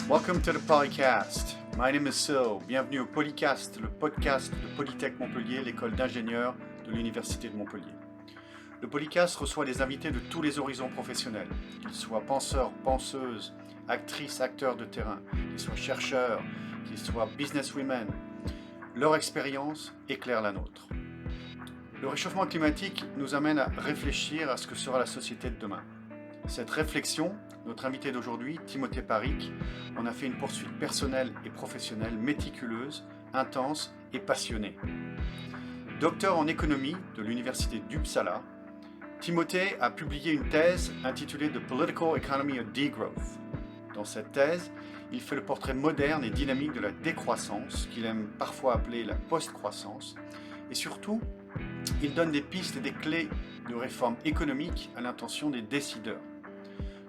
Welcome to the Polycast. My name is Sil. Bienvenue au Polycast, le podcast de Polytech Montpellier, l'école d'ingénieurs de l'Université de Montpellier. Le Polycast reçoit des invités de tous les horizons professionnels, qu'ils soient penseurs, penseuses, actrices, acteurs de terrain, qu'ils soient chercheurs, qu'ils soient businesswomen. Leur expérience éclaire la nôtre. Le réchauffement climatique nous amène à réfléchir à ce que sera la société de demain. Cette réflexion, notre invité d'aujourd'hui, Timothée Parrique, en a fait une poursuite personnelle et professionnelle méticuleuse, intense et passionnée. Docteur en économie de l'Université d'Uppsala, Timothée a publié une thèse intitulée The Political Economy of Degrowth. Dans cette thèse, il fait le portrait moderne et dynamique de la décroissance, qu'il aime parfois appeler la post-croissance, et surtout, il donne des pistes et des clés de réforme économique à l'intention des décideurs.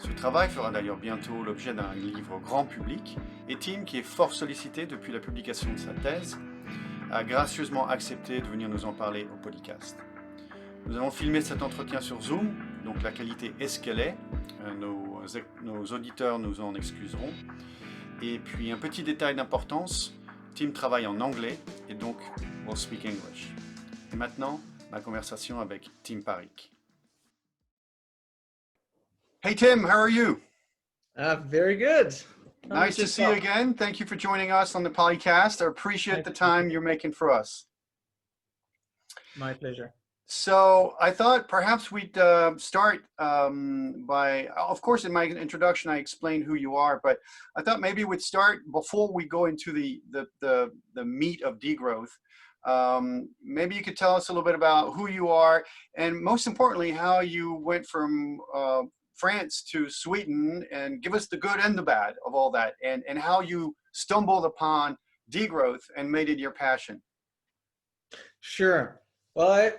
Ce travail fera d'ailleurs bientôt l'objet d'un livre grand public, et Tim, qui est fort sollicité depuis la publication de sa thèse, a gracieusement accepté de venir nous en parler au Polycast. Nous avons filmé cet entretien sur Zoom, donc la qualité est ce qu'elle est, nos auditeurs nous en excuseront. Et puis un petit détail d'importance, Tim travaille en anglais, et donc we'll speak English. Et maintenant, ma conversation avec Tim Parrique. Hey Tim, how are you? Very good. Nice to see you again. Thank you for joining us on the Polycast. I appreciate the time you're making for us. My pleasure. So I thought perhaps we'd start by, of course, in my introduction, I explained who you are, but I thought maybe we'd start before we go into the meat of degrowth. Maybe you could tell us a little bit about who you are, and most importantly, how you went from France to Sweden, and give us the good and the bad of all that, and how you stumbled upon degrowth and made it your passion. Sure. Well,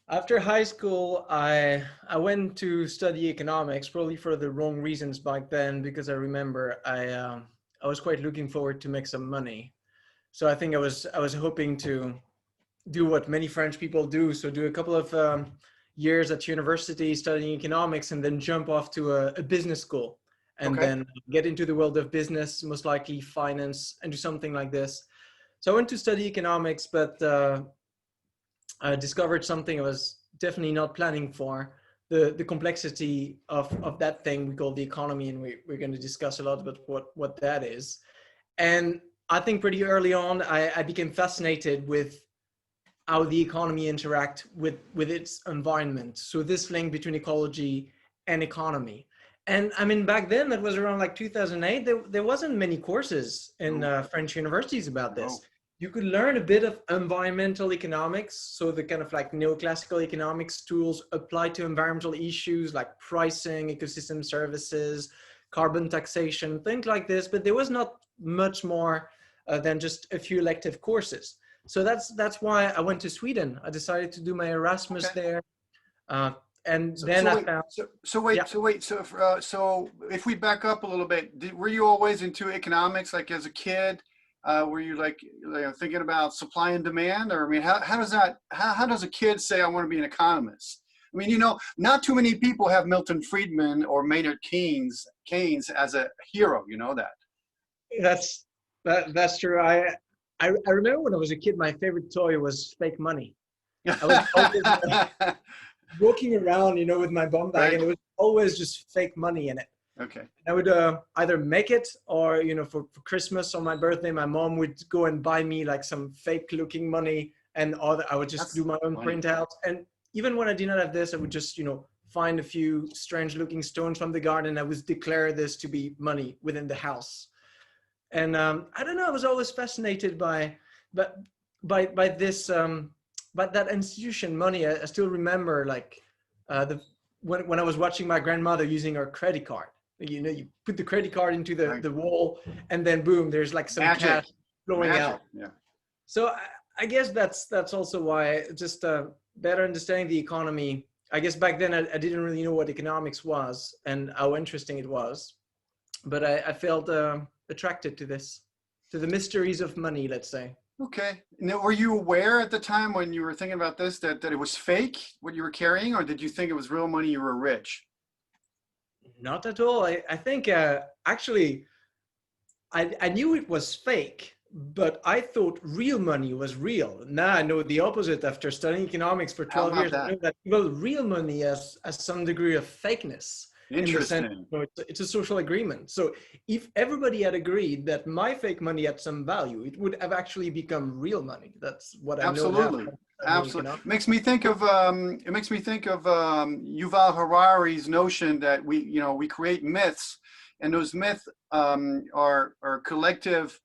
after high school, I went to study economics, probably for the wrong reasons back then, because I remember I was quite looking forward to make some money. So I think I was hoping to do what many French people do. So do a couple of years at university studying economics, and then jump off to a business school, and then get into the world of business, most likely finance, and do something like this. So I went to study economics, but I discovered something I was definitely not planning for, the complexity of that thing we call the economy, and we're going to discuss a lot about what that is. And I think pretty early on, I became fascinated with how the economy interact with its environment. So this link between ecology and economy. And I mean, back then, that was around like 2008, there wasn't many courses in French universities about this. You could learn a bit of environmental economics, so the kind of like neoclassical economics tools applied to environmental issues like pricing, ecosystem services, carbon taxation, things like this, but there was not much more than just a few elective courses. So that's why I went to Sweden. I decided to do my Erasmus there. I found. So if we back up a little bit, were you always into economics, like as a kid? Were you like thinking about supply and demand, or I mean, how does a kid say I want to be an economist? I mean, you know, not too many people have Milton Friedman or Maynard Keynes as a hero. You know that. That's true. I remember when I was a kid, my favorite toy was fake money. I was always walking around, you know, with my bum bag, and it was always just fake money in it. Okay. I would either make it, or, you know, for Christmas or my birthday, my mom would go and buy me like some fake looking money, and I would just do my own printouts. And even when I did not have this, I would just, you know, find a few strange looking stones from the garden. I would declare this to be money within the house. And I don't know, I was always fascinated by this, by that institution, money. I still remember like when I was watching my grandmother using her credit card. You know, you put the credit card into the wall, and then boom, there's like some cash flowing out. Yeah. So I guess that's also why, just better understanding the economy. I guess back then I didn't really know what economics was and how interesting it was, but I felt attracted to the mysteries of money, let's say. Okay. Now, were you aware at the time when you were thinking about this that it was fake, what you were carrying, or did you think it was real money, you were rich? Not at all. I think actually I knew it was fake, but I thought real money was real. Now I know the opposite after studying economics for How 12 about years. I that? know that, well, real money has some degree of fakeness in the sense, Interesting. it's a social agreement. So if everybody had agreed that my fake money had some value, it would have actually become real money. That's what I know now. Absolutely. Absolutely. It makes me think of Yuval Harari's notion that we create myths, and those myths are collective.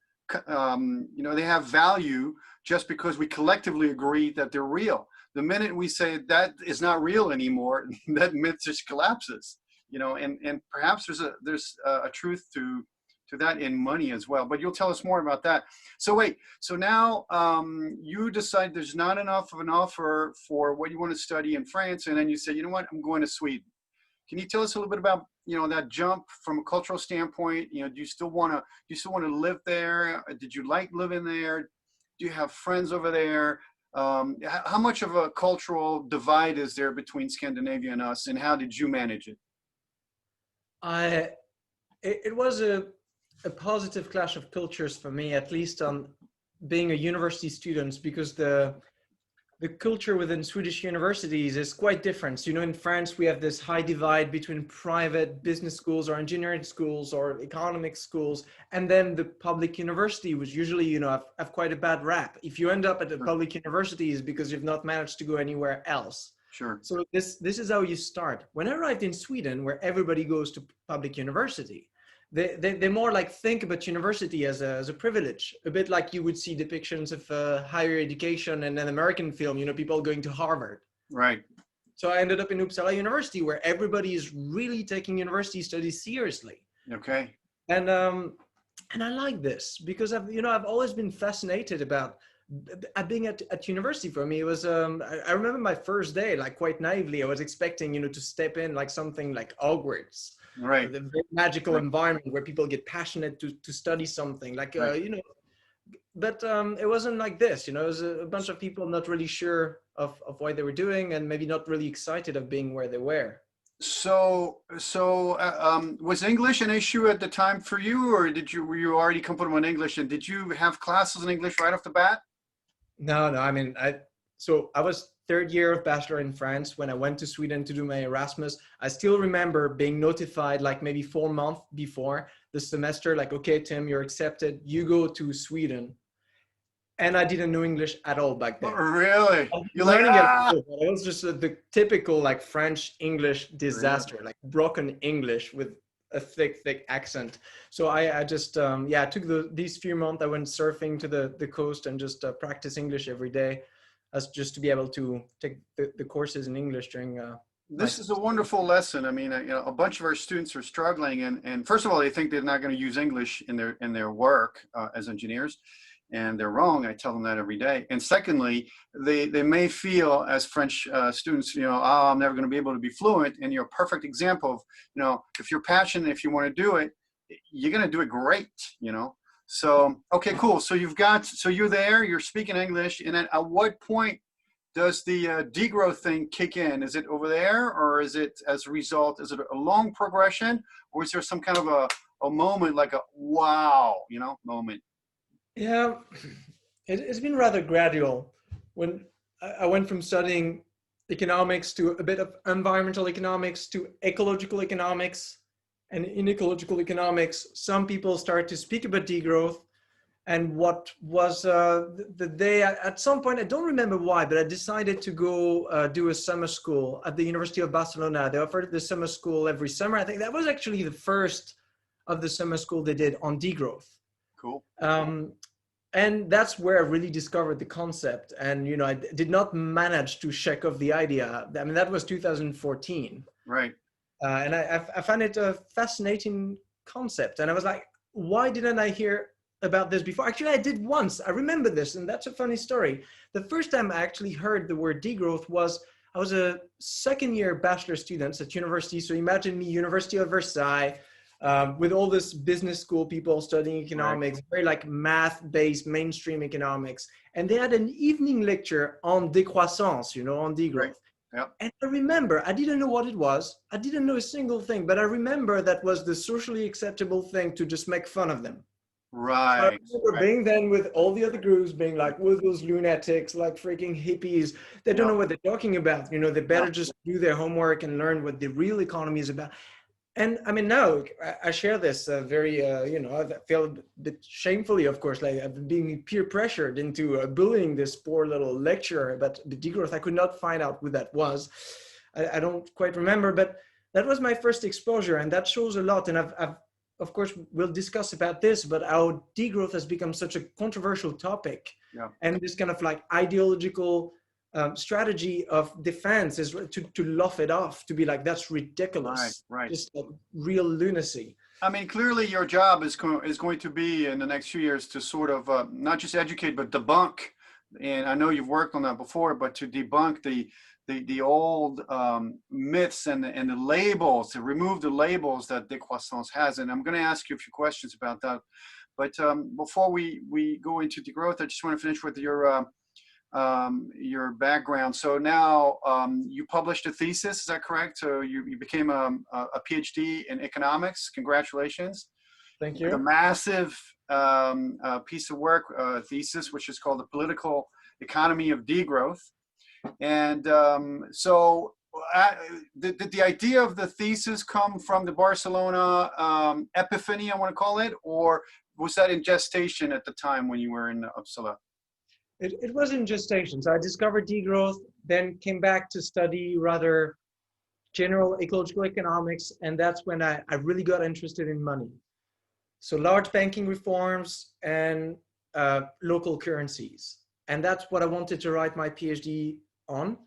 They have value just because we collectively agree that they're real. The minute we say that is not real anymore, that myth just collapses. And perhaps there's a truth to that in money as well. But you'll tell us more about that. So wait, so now you decide there's not enough of an offer for what you want to study in France, and then you say, you know what, I'm going to Sweden. Can you tell us a little bit about that jump from a cultural standpoint? Do you still want to live there? Did you like living there? Do you have friends over there? How much of a cultural divide is there between Scandinavia and us, and how did you manage it? It was a positive clash of cultures for me, at least on being a university student, because the culture within Swedish universities is quite different. In France, we have this high divide between private business schools or engineering schools or economic schools, and then the public university, which usually, have quite a bad rap. If you end up at a public university, is because you've not managed to go anywhere else. Sure. So this is how you start. When I arrived in Sweden, where everybody goes to public university, they more like think about university as a privilege, a bit like you would see depictions of higher education in an American film, people going to Harvard. Right. So I ended up in Uppsala University, where everybody is really taking university studies seriously. Okay. And I like this because I've always been fascinated about being at university. For me, it was I remember my first day, like quite naively, I was expecting to step in like something like Hogwarts. Right. The very magical environment where people get passionate to study something like, but it wasn't like this, it was a bunch of people not really sure of what they were doing and maybe not really excited of being where they were. So was English an issue at the time for you, or were you already comfortable in English, and did you have classes in English right off the bat? No, I mean, I was third year of bachelor in France when I went to Sweden to do my Erasmus. I still remember being notified like maybe 4 months before the semester, like, okay, Tim, you're accepted. You go to Sweden. And I didn't know English at all back then. Oh, really? You're learning it. It was just the typical like French English disaster, like broken English with a thick accent. So I just I took these few months. I went surfing to the coast and just practice English every day, as just to be able to take the courses in English during. This is a wonderful lesson. I mean, a bunch of our students are struggling, and first of all, they think they're not going to use English in their work as engineers, and they're wrong. I tell them that every day. And secondly, they may feel as French students, I'm never going to be able to be fluent. And you're a perfect example of, if you're passionate, if you want to do it, you're going to do it great. So, okay, cool. So you're there, you're speaking English, and at what point does the degrowth thing kick in? Is it over there, or is it as a result, is it a long progression, or is there some kind of a moment, like a wow, moment? Yeah, it's been rather gradual. When I went from studying economics to a bit of environmental economics to ecological economics. And in ecological economics, some people started to speak about degrowth. And what was the day, at some point, I don't remember why, but I decided to go do a summer school at the University of Barcelona. They offered the summer school every summer. I think that was actually the first of the summer school they did on degrowth. Cool. And that's where I really discovered the concept. And, I did not manage to shake off the idea. I mean, that was 2014. Right. And I found it a fascinating concept. And I was like, why didn't I hear about this before? Actually, I did once. I remember this, and that's a funny story. The first time I actually heard the word degrowth I was a second-year bachelor student at university. So imagine me, University of Versailles, with all this business school people studying economics, right. Very like math-based mainstream economics. And they had an evening lecture on décroissance, on degrowth. Right. Yep. And I remember, I didn't know what it was. I didn't know a single thing, but I remember that was the socially acceptable thing to just make fun of them. I Right. remember being then with all the other groups being like, with those lunatics, like freaking hippies, they don't Yeah. know what they're talking about. You know, they Yeah. better just do their homework and learn what the real economy is about. And I mean, now I share this very, you know, I feel a bit shamefully, of course, like I've been being peer pressured into bullying this poor little lecturer about the degrowth. I could not find out who that was. I don't quite remember, but that was my first exposure, and that shows a lot. And I've of course, we'll discuss about this, but how degrowth has become such a controversial topic, Yeah. and this kind of like ideological strategy of defense is to laugh it off, to be like, that's ridiculous, Right. just like real lunacy. I mean, clearly your job is going to be in the next few years to sort of not just educate, but debunk. And I know you've worked on that before, but to debunk the old myths and the labels, to remove the labels that Décroissance has. And I'm going to ask you a few questions about that. But before we go into degrowth, I just want to finish with your background. So now you published a thesis, is that correct? So you became a PhD in economics. Congratulations. Thank The you. massive piece of work, thesis, which is called The Political Economy of Degrowth. And so did the idea of the thesis come from the Barcelona epiphany, I want to call it, or was that in gestation at the time when you were in Uppsala? It was in gestation. So I discovered degrowth, then came back to study rather general ecological economics, and that's when I really got interested in money. So large banking reforms and local currencies. And that's what I wanted to write my PhD on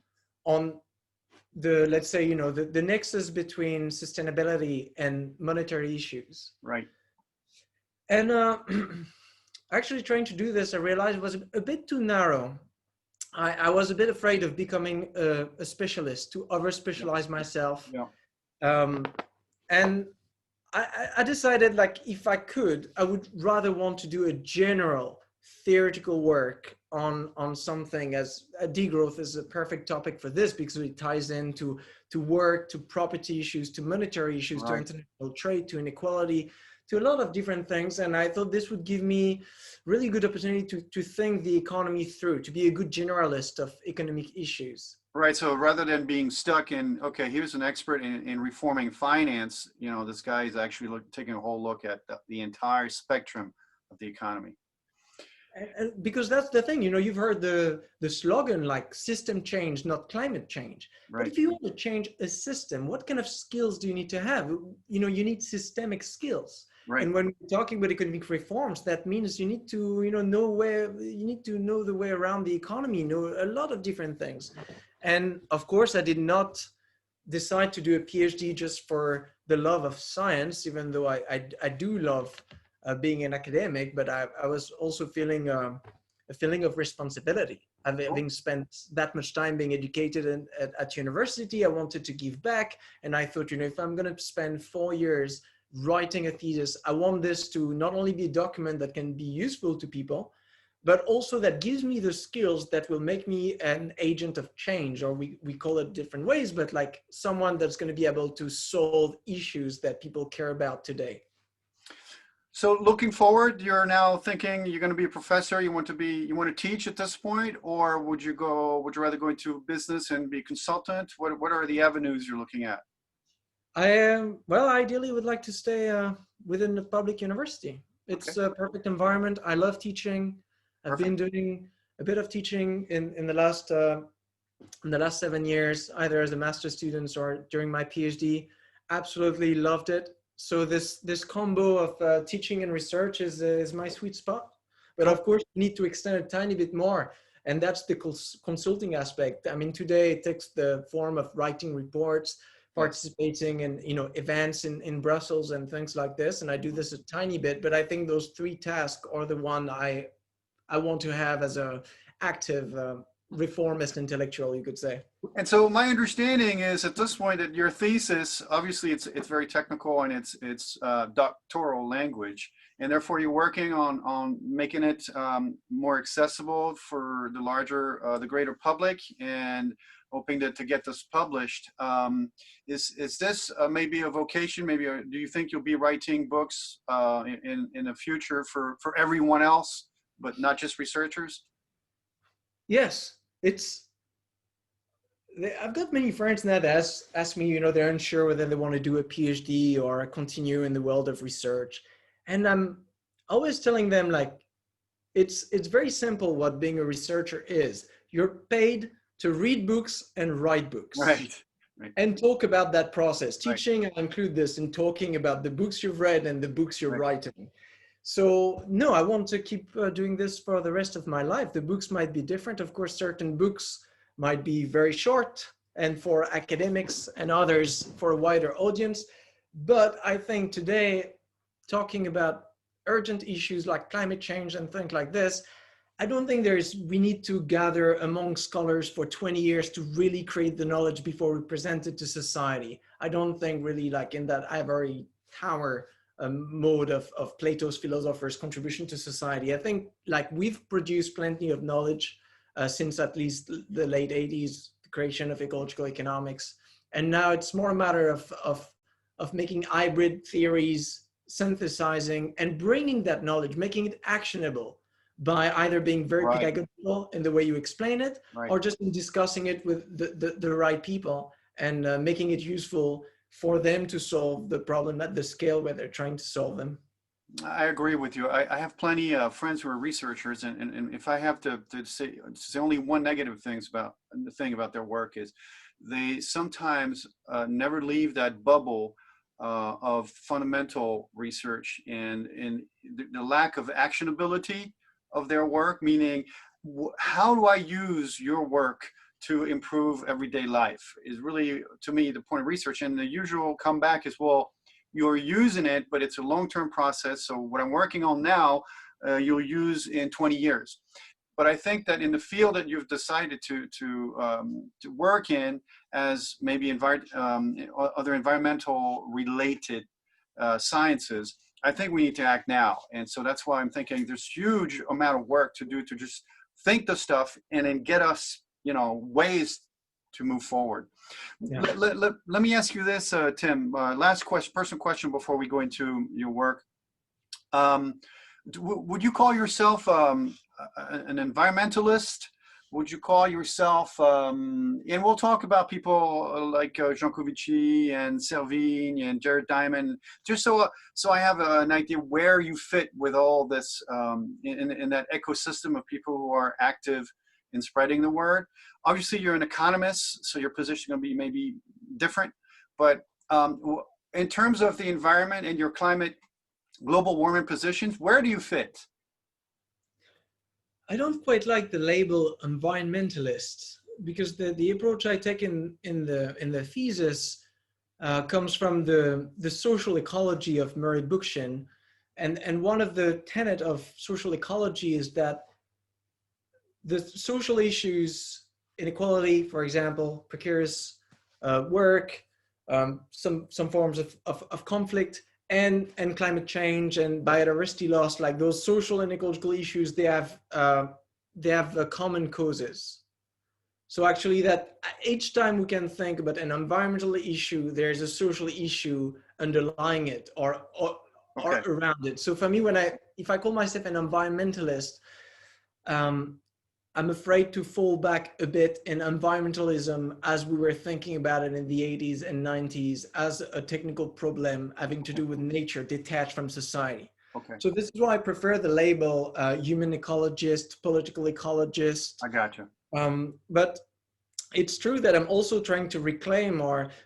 the, let's say, you know, the nexus between sustainability and monetary issues. Right. And actually trying to do this, I realized it was a bit too narrow. I was a bit afraid of becoming a specialist, to over-specialize myself. Yeah. And I decided, like, if I could, I would rather want to do a general theoretical work on something, as degrowth is a perfect topic for this, because it ties into work, to property issues, to monetary issues, Right. to international trade, to inequality, to a lot of different things. And I thought this would give me really good opportunity to think the economy through, to be a good generalist of economic issues. Right. So rather than being stuck in, okay, here's an expert in reforming finance, you know, this guy is actually taking a whole look at the entire spectrum of the economy. And because that's the thing, you know, you've heard the slogan, like system change, not climate change. Right. But if you want to change a system, what kind of skills do you need to have? You know, you need systemic skills. Right. And when we're talking about economic reforms, that means you need to, you know the way around the economy, know a lot of different things. And of course, I did not decide to do a PhD just for the love of science, even though I do love being an academic, but I was also feeling a feeling of responsibility. Having spent that much time being educated at university, I wanted to give back. And I thought, you know, if I'm going to spend 4 years writing a thesis, I want this to not only be a document that can be useful to people, but also that gives me the skills that will make me an agent of change, or we call it different ways, but like someone that's going to be able to solve issues that people care about today. So looking forward, you're now thinking you're going to be a professor. You want to teach at this point, or would you rather go into business and be a consultant? What are the avenues you're looking at? Well, ideally would like to stay within the public university. It's a perfect environment. I love teaching. I've been doing a bit of teaching in the last 7 years, either as a master's student or during my PhD. Absolutely loved it. So this combo of teaching and research is my sweet spot. But of course, you need to extend a tiny bit more. And that's the consulting aspect. I mean, today it takes the form of writing reports, participating in, you know, events in Brussels and things like this. And I do this a tiny bit, but I think those 3 tasks are the one I want to have as a active reformist intellectual, you could say. And so my understanding is at this point that your thesis, obviously it's very technical and it's doctoral language, and therefore you're working on making it more accessible for the greater public, and hoping to get this published. Is this maybe a vocation? Maybe do you think you'll be writing books in the future for everyone else, but not just researchers? Yes, I've got many friends now that ask me, they're unsure whether they want to do a PhD or continue in the world of research. And I'm always telling them, like, it's very simple what being a researcher is. You're paid to read books and write books. Right. And talk about that process. Teaching, I include this in talking about the books you've read and the books you're writing. So no, I want to keep doing this for the rest of my life. The books might be different. Of course, certain books might be very short and for academics and others for a wider audience. But I think today, talking about urgent issues like climate change and things like this, I don't think we need to gather among scholars for 20 years to really create the knowledge before we present it to society. I don't think really like in that ivory tower mode of Plato's philosophers' contribution to society. I think like we've produced plenty of knowledge since at least the late 80s, the creation of ecological economics. And now it's more a matter of making hybrid theories, synthesizing and bringing that knowledge, making it actionable by either being very pedagogical in the way you explain it, or just in discussing it with the right people and making it useful for them to solve the problem at the scale where they're trying to solve them. I agree with you. I have plenty of friends who are researchers, and if I have to say only one negative thing about their work is they sometimes never leave that bubble of fundamental research and the lack of actionability of their work, meaning how do I use your work to improve everyday life is really, to me, the point of research. And the usual comeback is, well, you're using it, but it's a long-term process. So what I'm working on now, you'll use in 20 years. But I think that in the field that you've decided to work in as maybe other environmental related sciences, I think we need to act now. And so that's why I'm thinking there's huge amount of work to do to just think the stuff and then get us, ways to move forward. Yeah. Let me ask you this, Tim, last personal question before we go into your work. Would you call yourself an environmentalist? Would you call yourself, and we'll talk about people like Jean Covici and Servigne and Jared Diamond, just so I have an idea where you fit with all this in that ecosystem of people who are active in spreading the word. Obviously, you're an economist, so your position will be maybe different. But in terms of the environment and your climate, global warming positions, where do you fit? I don't quite like the label environmentalist because the approach I take in the thesis comes from the social ecology of Murray Bookchin, and one of the tenets of social ecology is that the social issues, inequality, for example, precarious work, some forms of conflict, and climate change and biodiversity loss, like those social and ecological issues, they have common causes. So actually that each time we can think about an environmental issue, there's a social issue underlying it or around it. So for me, if I call myself an environmentalist, I'm afraid to fall back a bit in environmentalism as we were thinking about it in the 80s and 90s as a technical problem having to do with nature detached from society. Okay. So this is why I prefer the label human ecologist, political ecologist. I gotcha. But it's true that I'm also trying to reclaim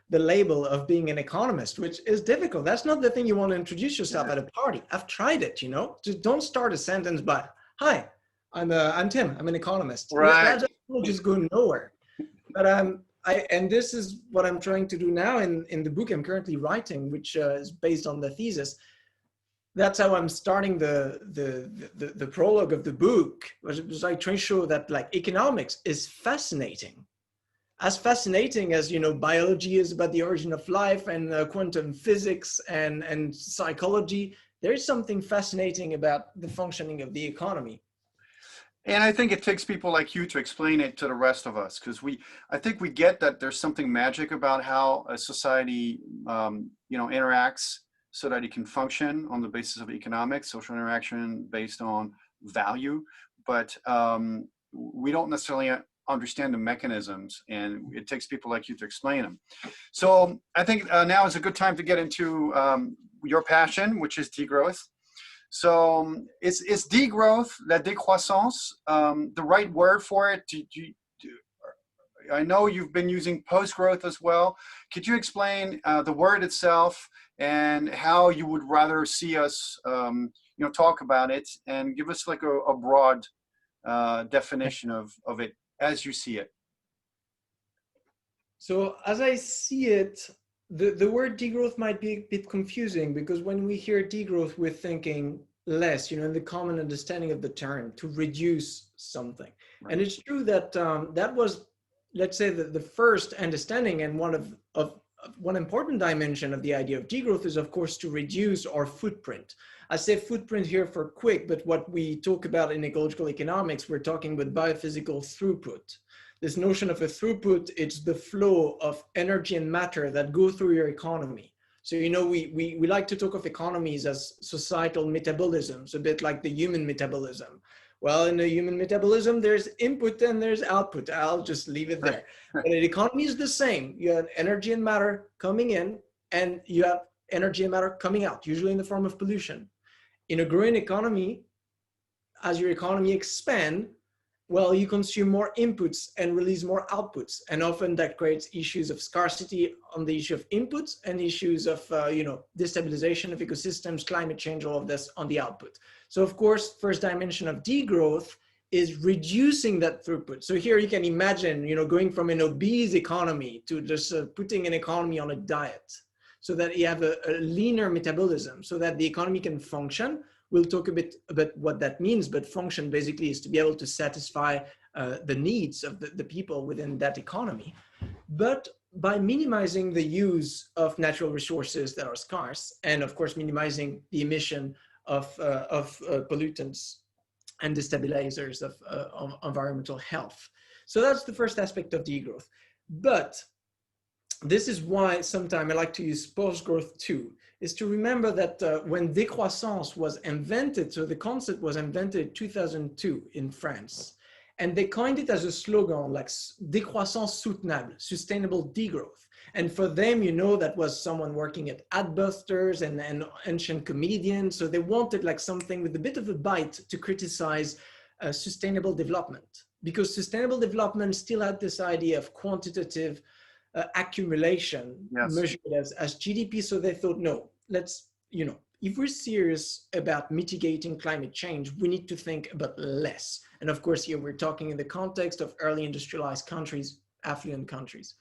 the label of being an economist, which is difficult. That's not the thing you want to introduce yourself at a party. I've tried it, Just don't start a sentence by, hi, I'm Tim. I'm an economist. Right. That will just go nowhere. But and this is what I'm trying to do now in the book I'm currently writing, which is based on the thesis. That's how I'm starting the prologue of the book, was I try to show that like economics is fascinating, as fascinating as biology is about the origin of life and quantum physics and psychology. There is something fascinating about the functioning of the economy. And I think it takes people like you to explain it to the rest of us, because I think we get that there's something magic about how a society, interacts so that it can function on the basis of economics, social interaction based on value, but we don't necessarily understand the mechanisms, and it takes people like you to explain them. So I think now is a good time to get into your passion, which is degrowth. So is degrowth, la décroissance, the right word for it? I know you've been using post-growth as well. Could you explain the word itself and how you would rather see us, talk about it, and give us like a broad definition of it as you see it? So as I see it, the word degrowth might be a bit confusing, because when we hear degrowth, we're thinking less, in the common understanding of the term, to reduce something. Right. And it's true that that was, let's say, the first understanding, and one important dimension of the idea of degrowth is, of course, to reduce our footprint. I say footprint here for quick, but what we talk about in ecological economics, we're talking about biophysical throughput. This notion of a throughput, it's the flow of energy and matter that go through your economy. So, we like to talk of economies as societal metabolisms, a bit like the human metabolism. Well, in the human metabolism, there's input and there's output. I'll just leave it there. But the economy is the same. You have energy and matter coming in, and you have energy and matter coming out, usually in the form of pollution. In a growing economy, as your economy expands, well, you consume more inputs and release more outputs. And often that creates issues of scarcity on the issue of inputs, and issues of, destabilization of ecosystems, climate change, all of this on the output. So of course, first dimension of degrowth is reducing that throughput. So here you can imagine, going from an obese economy to just putting an economy on a diet, so that you have a leaner metabolism, so that the economy can function. We'll talk a bit about what that means, but function basically is to be able to satisfy the needs of the people within that economy. But by minimizing the use of natural resources that are scarce, and of course minimizing the emission of pollutants and destabilizers of environmental health. So that's the first aspect of degrowth. But this is why sometimes I like to use post-growth too, is to remember that when décroissance was invented, so the concept was invented in 2002 in France, and they coined it as a slogan like décroissance soutenable, sustainable degrowth. And for them, that was someone working at Adbusters and ancient comedians. So they wanted like something with a bit of a bite to criticize sustainable development, because sustainable development still had this idea of quantitative accumulation, yes, measured as GDP. So they thought, no, let's, if we're serious about mitigating climate change, we need to think about less. And of course, here we're talking in the context of early industrialized countries, affluent countries.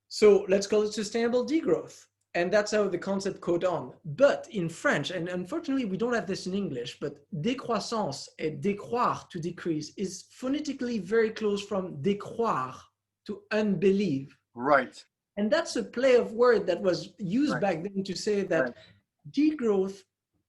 So let's call it sustainable degrowth. And that's how the concept caught on. But in French, and unfortunately we don't have this in English, but décroissance et décroire, to decrease, is phonetically very close from décroire, to unbelieve. Right. And that's a play of word that was used back then to say that degrowth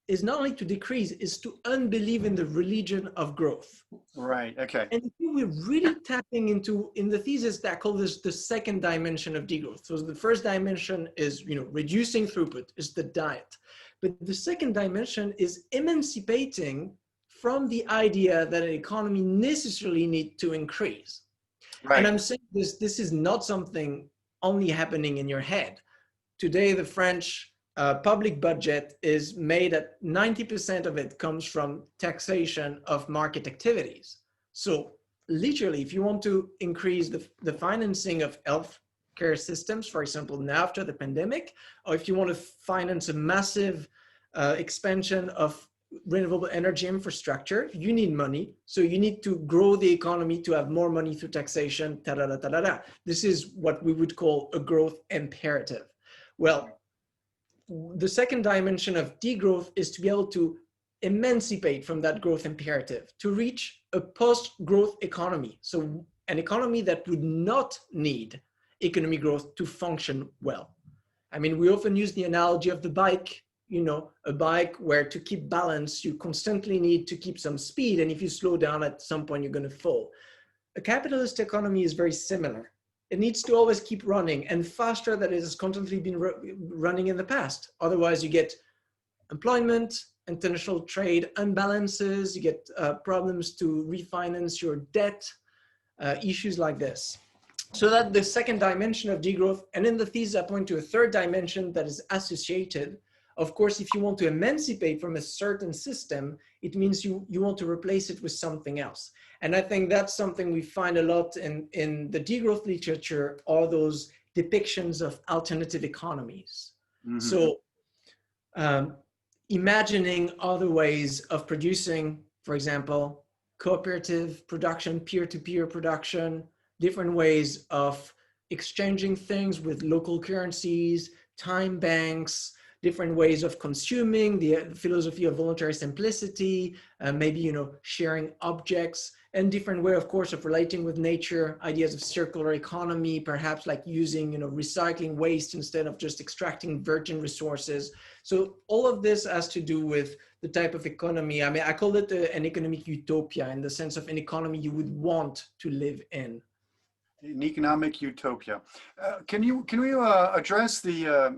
is not only to decrease, is to unbelieve in the religion of growth. Right, okay. And we're really tapping into, in the thesis, that call this the second dimension of degrowth. So the first dimension is, reducing throughput, is the diet. But the second dimension is emancipating from the idea that an economy necessarily needs to increase. Right. And I'm saying this is not something only happening in your head. Today, the French public budget is made at 90% of it comes from taxation of market activities. So literally, if you want to increase the financing of healthcare systems, for example, now after the pandemic, or if you want to finance a massive expansion of renewable energy infrastructure, you need money. So you need to grow the economy to have more money through taxation, ta-da-da, ta-da-da. This is what we would call a growth imperative. Well, the second dimension of degrowth is to be able to emancipate from that growth imperative, to reach a post-growth economy. So an economy that would not need economic growth to function well. I mean, we often use the analogy of the bike. a bike where to keep balance, you constantly need to keep some speed. And if you slow down at some point, you're going to fall. A capitalist economy is very similar. It needs to always keep running and faster than it has constantly been running in the past. Otherwise, you get employment, international trade imbalances, you get problems to refinance your debt, issues like this. So that the second dimension of degrowth, and in the thesis I point to a third dimension that is associated. Of course, if you want to emancipate from a certain system, it means you want to replace it with something else. And I think that's something we find a lot in the degrowth literature, are those depictions of alternative economies. Mm-hmm. So imagining other ways of producing, for example, cooperative production, peer-to-peer production, different ways of exchanging things with local currencies, time banks, different ways of consuming, the philosophy of voluntary simplicity, maybe, sharing objects, and different way, of course, of relating with nature, ideas of circular economy, perhaps like using, recycling waste instead of just extracting virgin resources. So all of this has to do with the type of economy. I mean, I call it an economic utopia, in the sense of an economy you would want to live in. An economic utopia. Can we address the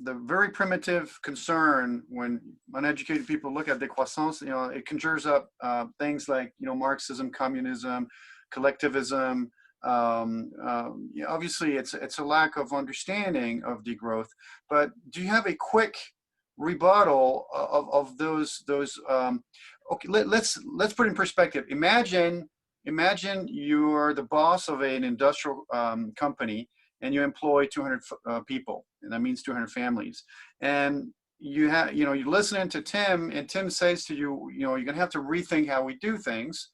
very primitive concern when uneducated people look at décroissance? It conjures up things like Marxism, communism, collectivism. Obviously, it's a lack of understanding of degrowth. But do you have a quick rebuttal of those? Okay, let's put it in perspective. Imagine you're the boss of an industrial company and you employ 200 people, and that means 200 families. And you're listening to Tim, and Tim says to you, you're going to have to rethink how we do things.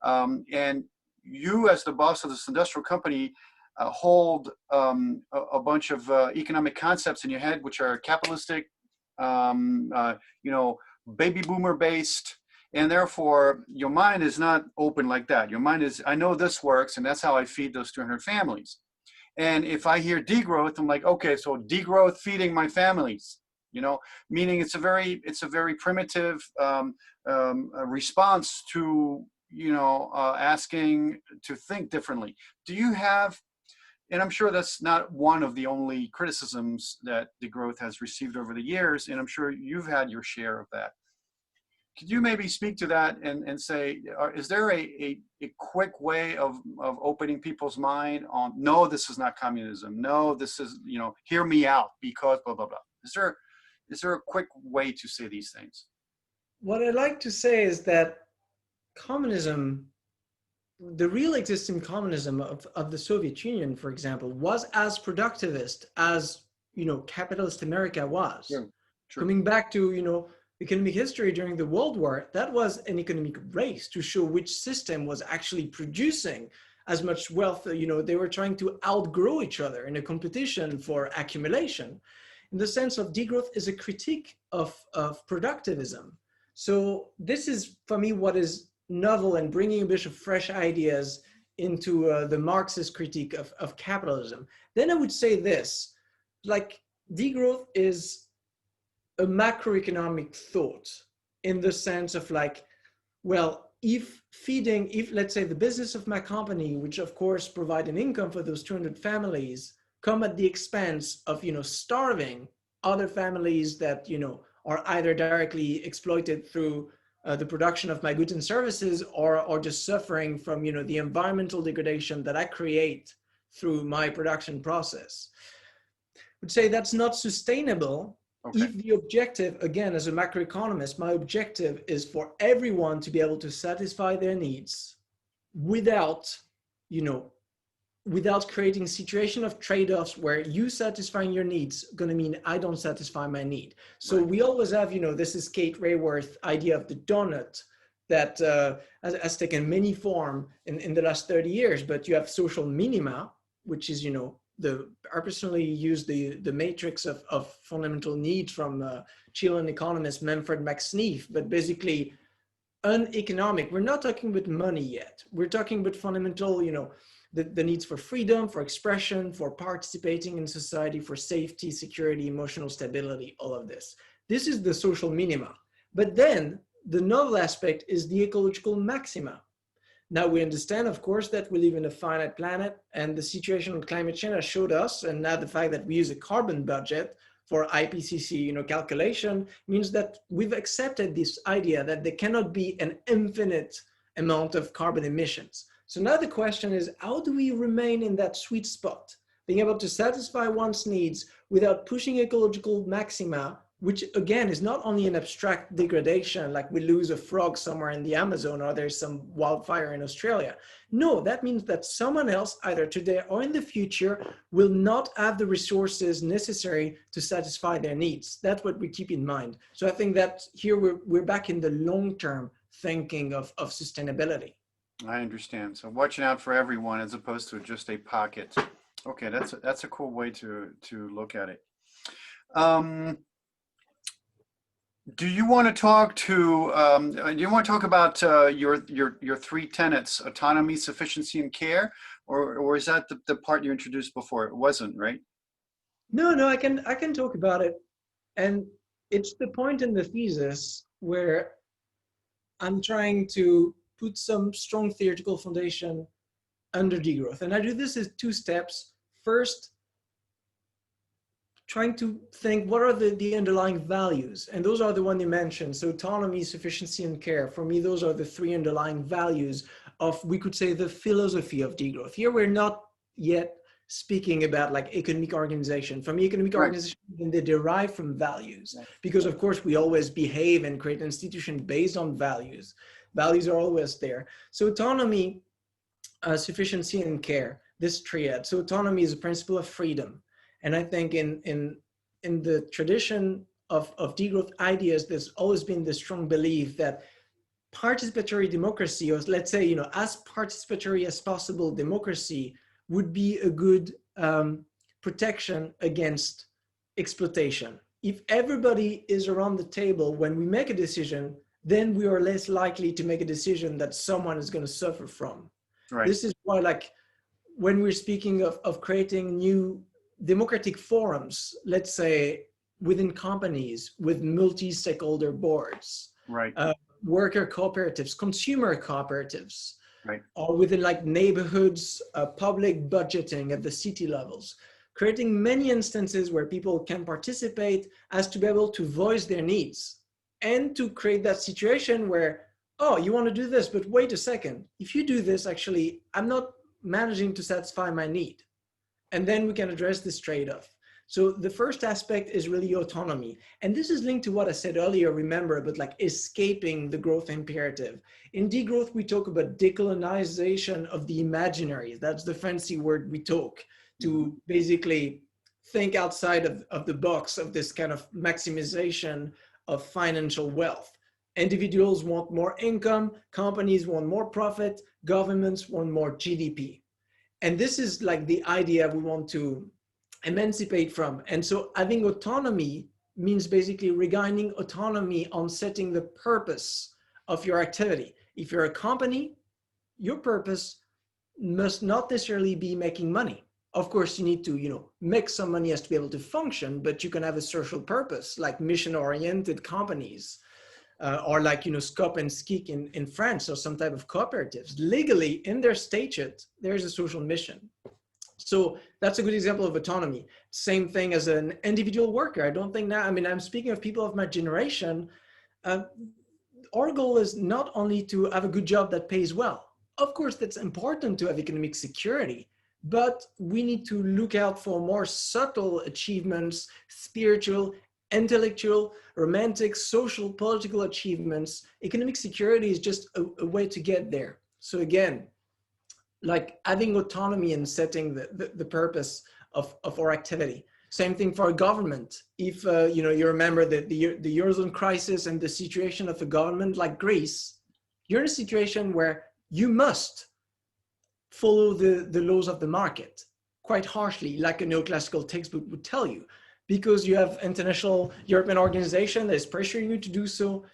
And you, as the boss of this industrial company, hold a bunch of economic concepts in your head, which are capitalistic, baby boomer based. And therefore, your mind is not open like that. Your mind is, I know this works, and that's how I feed those 200 families. And if I hear degrowth, I'm like, okay, so degrowth feeding my families, meaning it's a very primitive response to, asking to think differently. Do you have, and I'm sure that's not one of the only criticisms that degrowth has received over the years, and I'm sure you've had your share of that. Could you maybe speak to that and say, is there a quick way of opening people's mind on, no, this is not communism. No, this is, hear me out because blah, blah, blah. Is there a quick way to say these things? What I'd like to say is that communism, the real existing communism of the Soviet Union, for example, was as productivist as, capitalist America was. Yeah, true. Coming back to, economic history during the World War, that was an economic race to show which system was actually producing as much wealth. They were trying to outgrow each other in a competition for accumulation. In the sense of degrowth is a critique of productivism. So this is, for me, what is novel and bringing a bit of fresh ideas into the Marxist critique of capitalism. Then I would say this, like degrowth is a macroeconomic thought, in the sense of like, well, if let's say the business of my company, which of course provide an income for those 200 families, come at the expense of, starving other families that, are either directly exploited through the production of my goods and services, or just suffering from, the environmental degradation that I create through my production process. I would say that's not sustainable. Okay. If the objective, again, as a macroeconomist, my objective is for everyone to be able to satisfy their needs without, without creating a situation of trade-offs where you satisfying your needs going to mean I don't satisfy my need. So right. We always have, this is Kate Raworth's idea of the donut that has taken many form in the last 30 years, but you have social minima, which is, I personally use the matrix of fundamental needs from Chilean economist Manfred Max-Neef, but basically uneconomic. We're not talking about money yet. We're talking about fundamental, the needs for freedom, for expression, for participating in society, for safety, security, emotional stability, all of this. This is the social minima. But then the novel aspect is the ecological maxima. Now we understand, of course, that we live in a finite planet, and the situation with climate change has showed us, and now the fact that we use a carbon budget for IPCC calculation means that we've accepted this idea that there cannot be an infinite amount of carbon emissions. So now the question is, how do we remain in that sweet spot, being able to satisfy one's needs without pushing ecological maxima, which again is not only an abstract degradation, like we lose a frog somewhere in the Amazon or there's some wildfire in Australia. No, that means that someone else, either today or in the future, will not have the resources necessary to satisfy their needs. That's what we keep in mind. So I think that here we're back in the long-term thinking of sustainability. I understand. So watching out for everyone as opposed to just a pocket. Okay, that's a cool way to look at it. Do you want to talk about your three tenets: autonomy, sufficiency, and care, or is that the part you introduced before? It wasn't, right? No, I can talk about it, and it's the point in the thesis where I'm trying to put some strong theoretical foundation under degrowth, and I do this in two steps. First, trying to think what are the underlying values, and those are the one you mentioned. So autonomy, sufficiency, and care. For me, those are the three underlying values of, we could say, the philosophy of degrowth. Here we're not yet speaking about like economic organization. For me, economic organization, they derive from values, because of course we always behave and create institutions based on values. Values are always there. So autonomy, sufficiency, and care, this triad. So autonomy is a principle of freedom. And I think in the tradition of degrowth ideas, there's always been this strong belief that participatory democracy, or let's say, as participatory as possible democracy, would be a good protection against exploitation. If everybody is around the table when we make a decision, then we are less likely to make a decision that someone is going to suffer from. Right. This is why, like, when we're speaking of creating new democratic forums, let's say within companies with multi-stakeholder boards, right? Worker cooperatives, consumer cooperatives, right? Or within like neighborhoods, public budgeting at the city levels, creating many instances where people can participate as to be able to voice their needs and to create that situation where, oh, you want to do this, but wait a second, if you do this, actually, I'm not managing to satisfy my need. And then we can address this trade-off. So the first aspect is really autonomy. And this is linked to what I said earlier, remember, but like escaping the growth imperative. In degrowth, we talk about decolonization of the imaginary. That's the fancy word we talk to basically think outside of the box of this kind of maximization of financial wealth. Individuals want more income, companies want more profit, governments want more GDP. And this is like the idea we want to emancipate from. And so having autonomy means basically regaining autonomy on setting the purpose of your activity. If you're a company, your purpose must not necessarily be making money. Of course, you need to, make some money as to be able to function, but you can have a social purpose, like mission-oriented companies. Or like, Scop and Skik in France, or some type of cooperatives. Legally, in their statute, there's a social mission. So that's a good example of autonomy. Same thing as an individual worker. I don't think now, I'm speaking of people of my generation. Our goal is not only to have a good job that pays well. Of course, that's important to have economic security, but we need to look out for more subtle achievements, spiritual, intellectual, romantic, social, political achievements. Economic security is just a way to get there. So again, like having autonomy and setting the purpose of our activity. Same thing for a government. If you remember the Eurozone crisis and the situation of a government like Greece, you're in a situation where you must follow the laws of the market quite harshly, like a neoclassical textbook would tell you, because you have international European organization that is pressuring you to do so.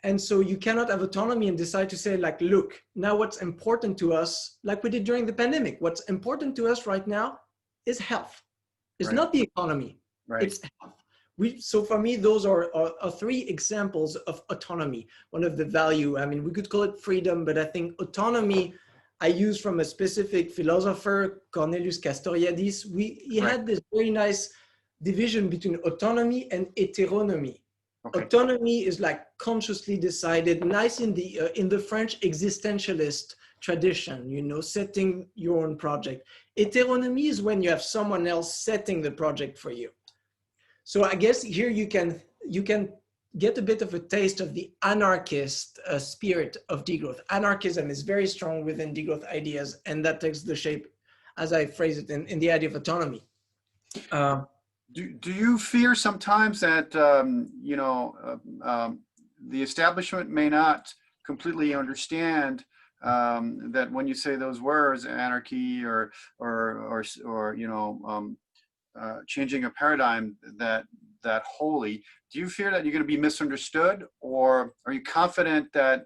And so you cannot have autonomy and decide to say like, look, now what's important to us, like we did during the pandemic, what's important to us right now is health. It's Right. not the economy, Right. it's health. So for me, those are three examples of autonomy. One of the value, I mean, we could call it freedom, but I think autonomy, I use from a specific philosopher, Cornelius Castoriadis. He Right. had this very nice division between autonomy and heteronomy. Okay. Autonomy is like consciously decided, nice in the French existentialist tradition, you know, setting your own project. Heteronomy is when you have someone else setting the project for you. So I guess here you can get a bit of a taste of the anarchist spirit of degrowth. Anarchism is very strong within degrowth ideas, and that takes the shape, as I phrase it, in the idea of autonomy. Do you fear sometimes that the establishment may not completely understand that when you say those words, anarchy or changing a paradigm that wholly, do you fear that you're going to be misunderstood, or are you confident that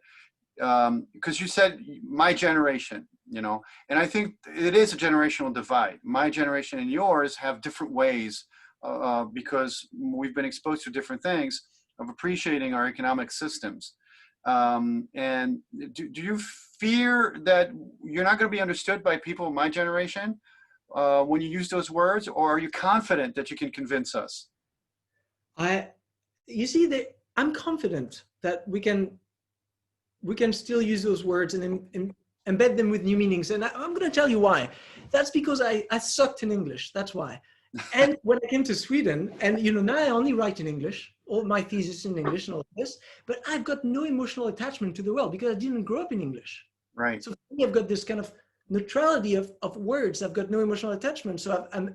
because you said my generation, you know, and I think it is a generational divide. My generation and yours have different ways because we've been exposed to different things of appreciating our economic systems. And do you fear that you're not going to be understood by people of my generation when you use those words, or are you confident that you can convince us? You see, I'm confident that we can still use those words and embed them with new meanings. And I'm going to tell you why. That's because I sucked in English. That's why. And when I came to Sweden, and you know, now I only write in English, all my thesis in English and all of this, but I've got no emotional attachment to the world because I didn't grow up in English. Right. So for me, I've got this kind of neutrality of words. I've got no emotional attachment. So I'm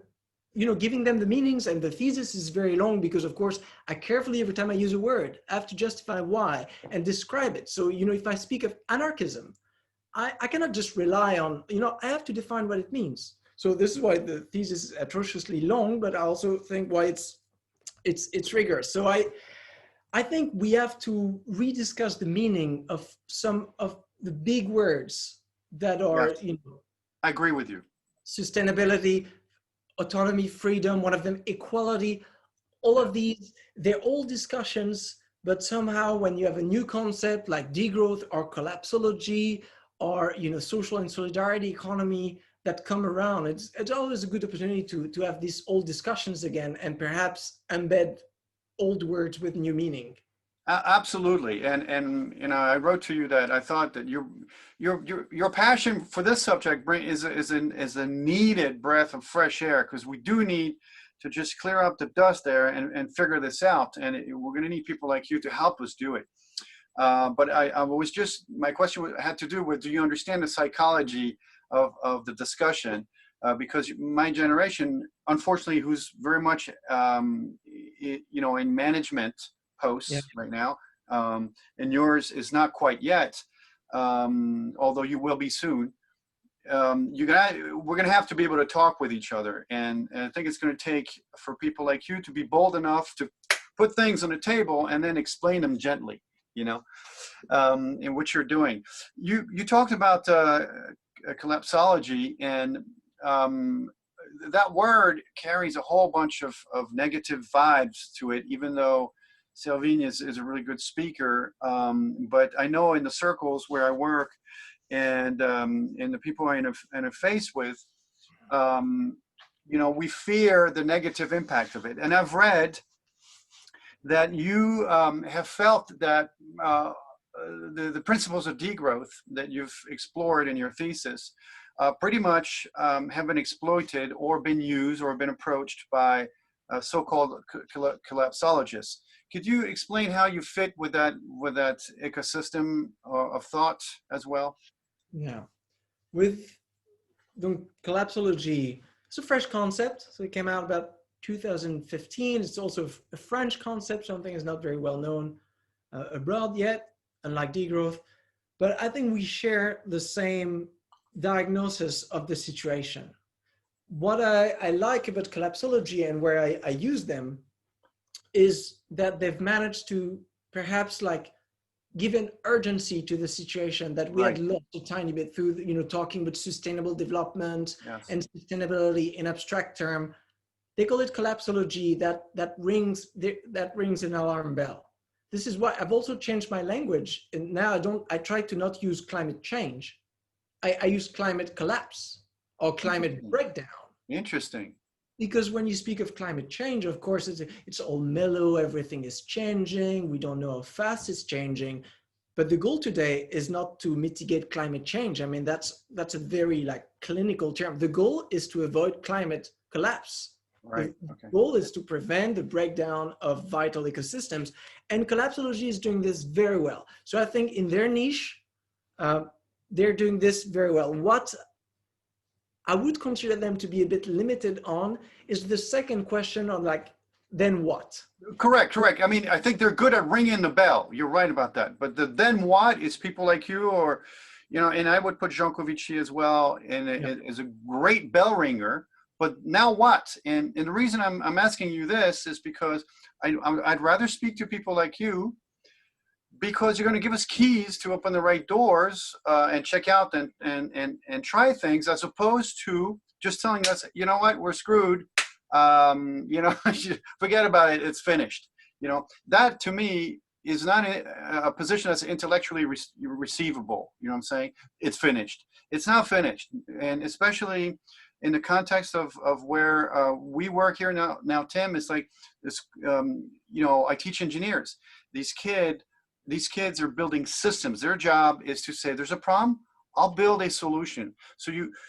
giving them the meanings, and the thesis is very long because, of course, I carefully, every time I use a word, I have to justify why and describe it. So, you know, if I speak of anarchism, I cannot just rely on, I have to define what it means. So this is why the thesis is atrociously long, but I also think why it's rigorous. So I think we have to rediscuss the meaning of some of the big words that are, Yes. I agree with you. Sustainability, autonomy, freedom, one of them, equality, all of these, they're all discussions, but somehow when you have a new concept like degrowth or collapsology or, social and solidarity economy that come around, it's always a good opportunity to have these old discussions again and perhaps embed old words with new meaning. Absolutely, and I wrote to you that I thought that your passion for this subject is a needed breath of fresh air, because we do need to just clear up the dust there and figure this out, and we're going to need people like you to help us do it. But my question had to do with, do you understand the psychology of the discussion? Because my generation, unfortunately, who's very much in management posts right now, and yours is not quite yet, although you will be soon. We're going to have to be able to talk with each other, and I think it's going to take for people like you to be bold enough to put things on the table and then explain them gently, in what you're doing. You talked about collapsology, and that word carries a whole bunch of negative vibes to it, even though Selvin is a really good speaker. But I know in the circles where I work and the people I interface with, we fear the negative impact of it. And I've read that you have felt that the principles of degrowth that you've explored in your thesis pretty much have been exploited or been used or been approached by so-called collapsologists. Could you explain how you fit with that ecosystem of thought as well? Yeah, with the collapsology, it's a fresh concept. So it came out about 2015. It's also a French concept. Something is not very well known abroad yet, unlike degrowth. But I think we share the same diagnosis of the situation. What I like about collapsology and where I use them is that they've managed to perhaps like given urgency to the situation that we Right. had lost a tiny bit through, talking about sustainable development Yes. and sustainability in abstract term. They call it collapsology. That rings an alarm bell. This is why I've also changed my language, and now I try to not use climate change. I use climate collapse or climate breakdown. Interesting. Because when you speak of climate change, of course, it's all mellow, everything is changing, we don't know how fast it's changing. But the goal today is not to mitigate climate change. I mean, that's a very clinical term. The goal is to avoid climate collapse. Right. The goal is to prevent the breakdown of vital ecosystems. And collapsology is doing this very well. So I think in their niche, they're doing this very well. What I would consider them to be a bit limited on is the second question on then what? Correct. I mean, I think they're good at ringing the bell. You're right about that. But the then what is people like you or, and I would put Jean Covici as well as a great bell ringer. But now what? And the reason I'm asking you this is because I'd rather speak to people like you, because you're going to give us keys to open the right doors and check out and try things, as opposed to just telling us, you know what, we're screwed. Forget about it. It's finished. That to me is not a position that's intellectually receivable. You know what I'm saying? It's finished. It's not finished. And especially in the context of where we work here now, Tim, it's like this, I teach engineers. These kids are building systems. Their job is to say, there's a problem, I'll build a solution.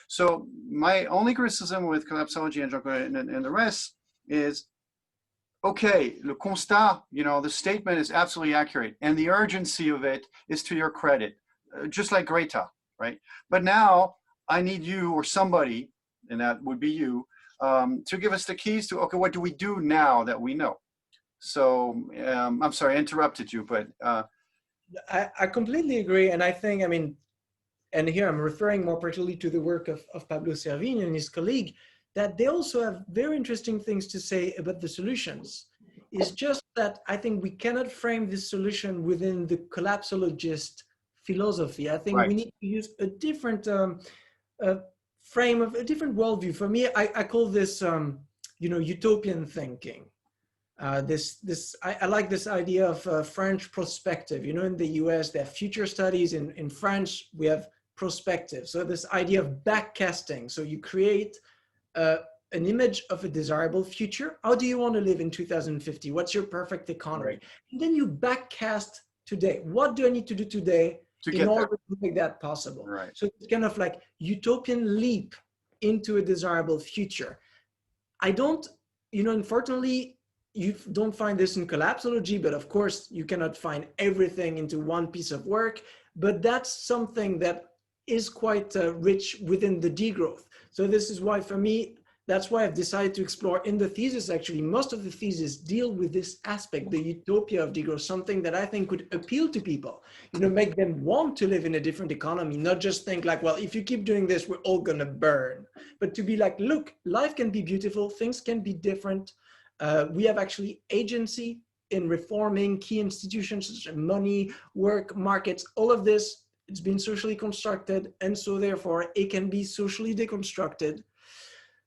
So my only criticism with collapsology and the rest is, okay, le constat, the statement is absolutely accurate, and the urgency of it is to your credit, just like Greta, right? But now I need you or somebody, and that would be you, to give us the keys to, okay, what do we do now that we know? So I'm sorry, I interrupted you, but I completely agree, and I think, and here I'm referring more particularly to the work of Pablo Servigne and his colleague, that they also have very interesting things to say about the solutions. It's just that I think we cannot frame this solution within the collapsologist philosophy. I think we need to use a different frame of a different worldview. For me, I call this, utopian thinking. I like this idea of French perspective. In the US, they have future studies. In French, we have prospective. So this idea of backcasting. So you create an image of a desirable future. How do you want to live in 2050? What's your perfect economy? Right. And then you backcast today. What do I need to do today in order to make that possible? Right. So it's kind of like utopian leap into a desirable future. I don't, unfortunately, you don't find this in collapsology, but of course you cannot find everything into one piece of work, but that's something that is quite rich within the degrowth. So this is why, for me, that's why I've decided to explore in the thesis. Actually, most of the thesis deal with this aspect, the utopia of degrowth, something that I think could appeal to people, make them want to live in a different economy, not just think like, well, if you keep doing this, we're all gonna burn, but to be like, look, life can be beautiful, things can be different. We have actually agency in reforming key institutions such as money, work, markets, all of this, it's been socially constructed, and so therefore it can be socially deconstructed.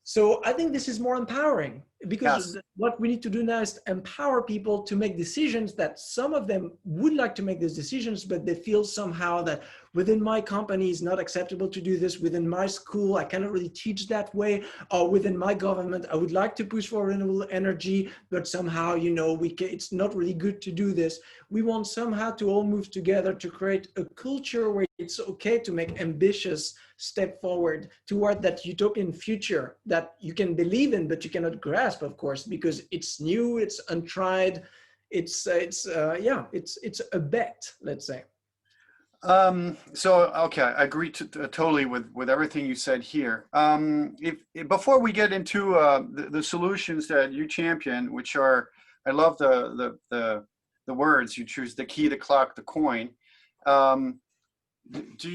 So I think this is more empowering, because what we need to do now is empower people to make decisions that some of them would like to make these decisions, but they feel somehow that within my company is not acceptable to do this, within my school, I cannot really teach that way, or within my government, I would like to push for renewable energy, but somehow, it's not really good to do this. We want somehow to all move together to create a culture where it's okay to make ambitious step forward toward that utopian future that you can believe in, but you cannot grasp, of course, because it's new, it's untried, it's a bet, let's say. Okay, I agree totally with everything you said here. If before we get into the solutions that you champion, which are, I love the words you choose: the key, the clock, the coin. Do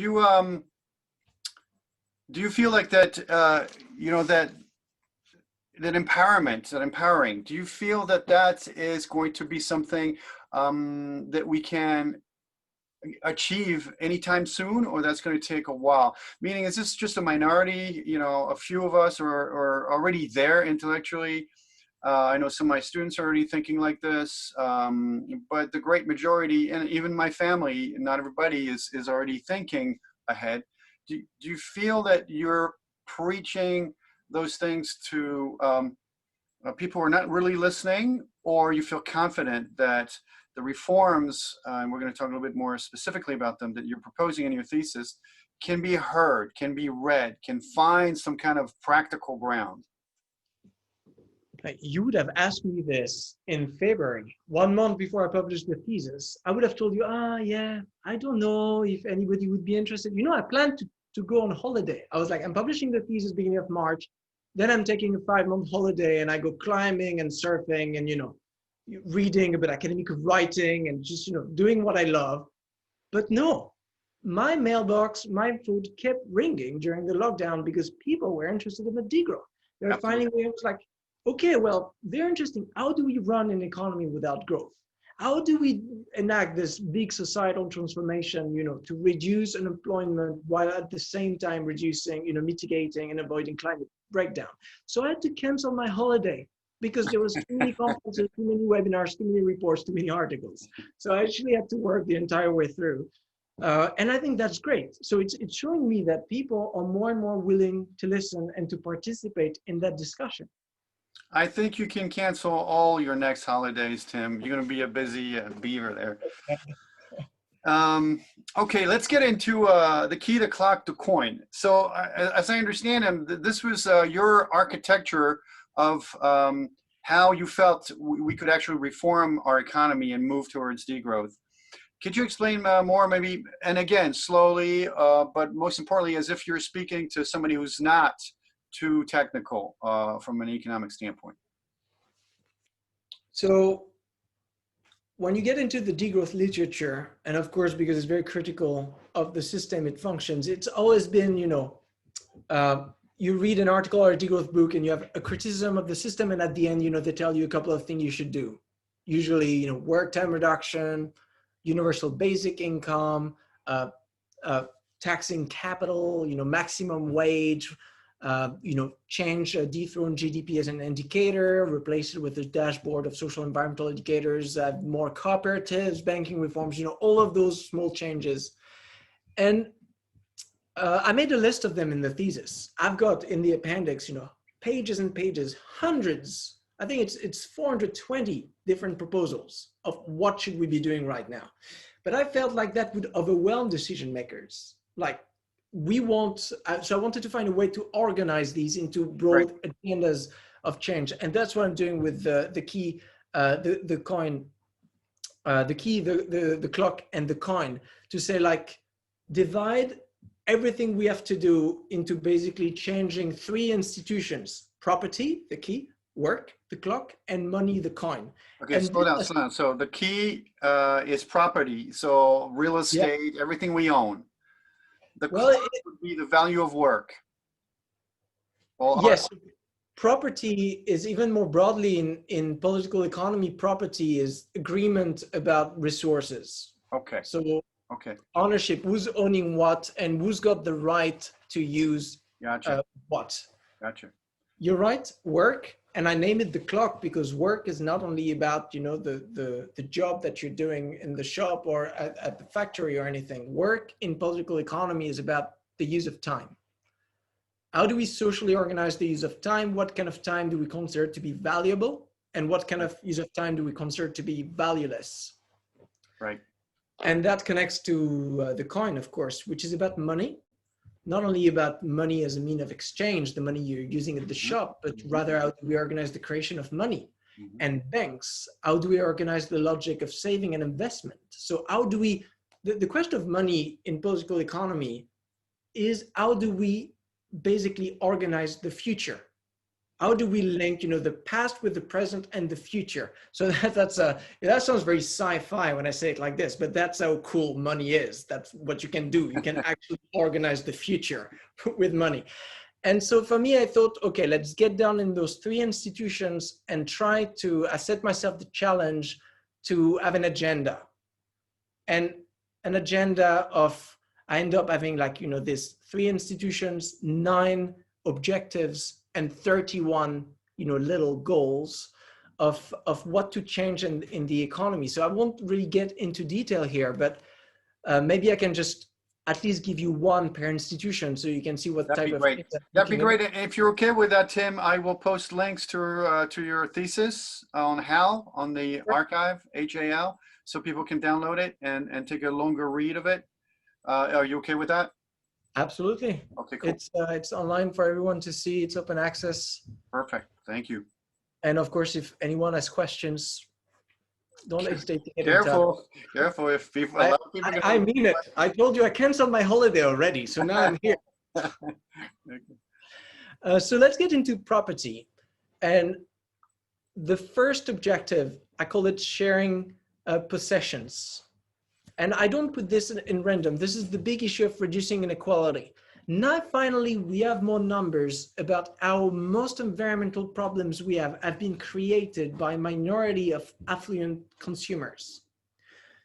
you feel like that? That empowering. Do you feel that is going to be something that we can achieve anytime soon, or that's going to take a while? Meaning, is this just a minority, a few of us are already there intellectually? I know some of my students are already thinking like this, but the great majority, and even my family, not everybody is already thinking ahead. Do you feel that you're preaching those things to people who are not really listening, or you feel confident that the reforms, and we're going to talk a little bit more specifically about them, that you're proposing in your thesis, can be heard, can be read, can find some kind of practical ground? You would have asked me this in February, 1 month before I published the thesis. I would have told you, yeah, I don't know if anybody would be interested. I planned to go on holiday. I was like, I'm publishing the thesis beginning of March. Then I'm taking a 5-month holiday and I go climbing and surfing and, reading about academic writing and just, doing what I love. But no, my mailbox, my phone kept ringing during the lockdown because people were interested in the degrowth. They were finding ways like, okay, well, very interesting. How do we run an economy without growth? How do we enact this big societal transformation, to reduce unemployment while at the same time reducing, mitigating and avoiding climate breakdown? So I had to cancel my holiday because there was too many conferences, too many webinars, too many reports, too many articles. So I actually had to work the entire way through. And I think that's great. So it's showing me that people are more and more willing to listen and to participate in that discussion. I think you can cancel all your next holidays, Tim. You're going to be a busy beaver there. Okay, let's get into the key, the clock, the coin. So as I understand him, this was your architecture of how you felt we could actually reform our economy and move towards degrowth. Could you explain more, maybe, and again, slowly, but most importantly, as if you're speaking to somebody who's not too technical from an economic standpoint? So when you get into the degrowth literature, and of course, because it's very critical of the system it functions, it's always been, you read an article or a degrowth book and you have a criticism of the system, and at the end, they tell you a couple of things you should do. Usually, work time reduction, universal basic income, taxing capital, maximum wage, change dethrone GDP as an indicator, replace it with a dashboard of social environmental indicators, more cooperatives, banking reforms, all of those small changes. And I made a list of them in the thesis. I've got in the appendix, pages and pages, hundreds, I think it's 420 different proposals of what should we be doing right now. But I felt like that would overwhelm decision makers. Like, so I wanted to find a way to organize these into broad agendas of change. And that's what I'm doing with the key, the coin, the clock and the coin, to say, like, divide everything we have to do into basically changing 3 institutions: property, the key; work, the clock; and money, the coin. Okay, and slow down. So the key is property. So real estate, everything we own. The clock would be the value of work. Yes, property is even more broadly in political economy. Property is agreement about resources. Okay. So ownership, who's owning what and who's got the right to use what. Gotcha. You're right, work. And I name it the clock because work is not only about, the job that you're doing in the shop or at the factory or anything. Work in political economy is about the use of time. How do we socially organize the use of time? What kind of time do we consider to be valuable? And what kind of use of time do we consider to be valueless? Right. And that connects to the coin, of course, which is about money. Not only about money as a mean of exchange, the money you're using at the shop, but rather how do we organize the creation of money? And banks, how do we organize the logic of saving and investment? So how do we, the question of money in political economy is, how do we basically organize the future? How do we link, the past with the present and the future? So that sounds very sci-fi when I say it like this, but that's how cool money is. That's what you can do. You can actually organize the future with money. And so for me, I thought, okay, let's get down in those 3 institutions and I set myself the challenge to have an agenda. And an agenda of, I end up having like, this 3 institutions, 9 objectives, and 31, little goals of what to change in the economy. So I won't really get into detail here, but maybe I can just at least give you one per institution so you can see what That'd type be of great. things I'm That'd be looking at. great. And if you're okay with that, Tim, I will post links to your thesis on HAL on the archive, HAL, so people can download it and take a longer read of it. Are you okay with that? Absolutely. Okay, cool. It's online for everyone to see. It's open access. Perfect. Thank you. And of course, if anyone has questions, don't hesitate to get in touch. Careful. If people, a lot of people. I mean it. I told you I canceled my holiday already, so now I'm here. So let's get into property. And the first objective, I call it sharing possessions. And I don't put this in random. This is the big issue of reducing inequality. Now, finally, we have more numbers about how most environmental problems we have been created by a minority of affluent consumers.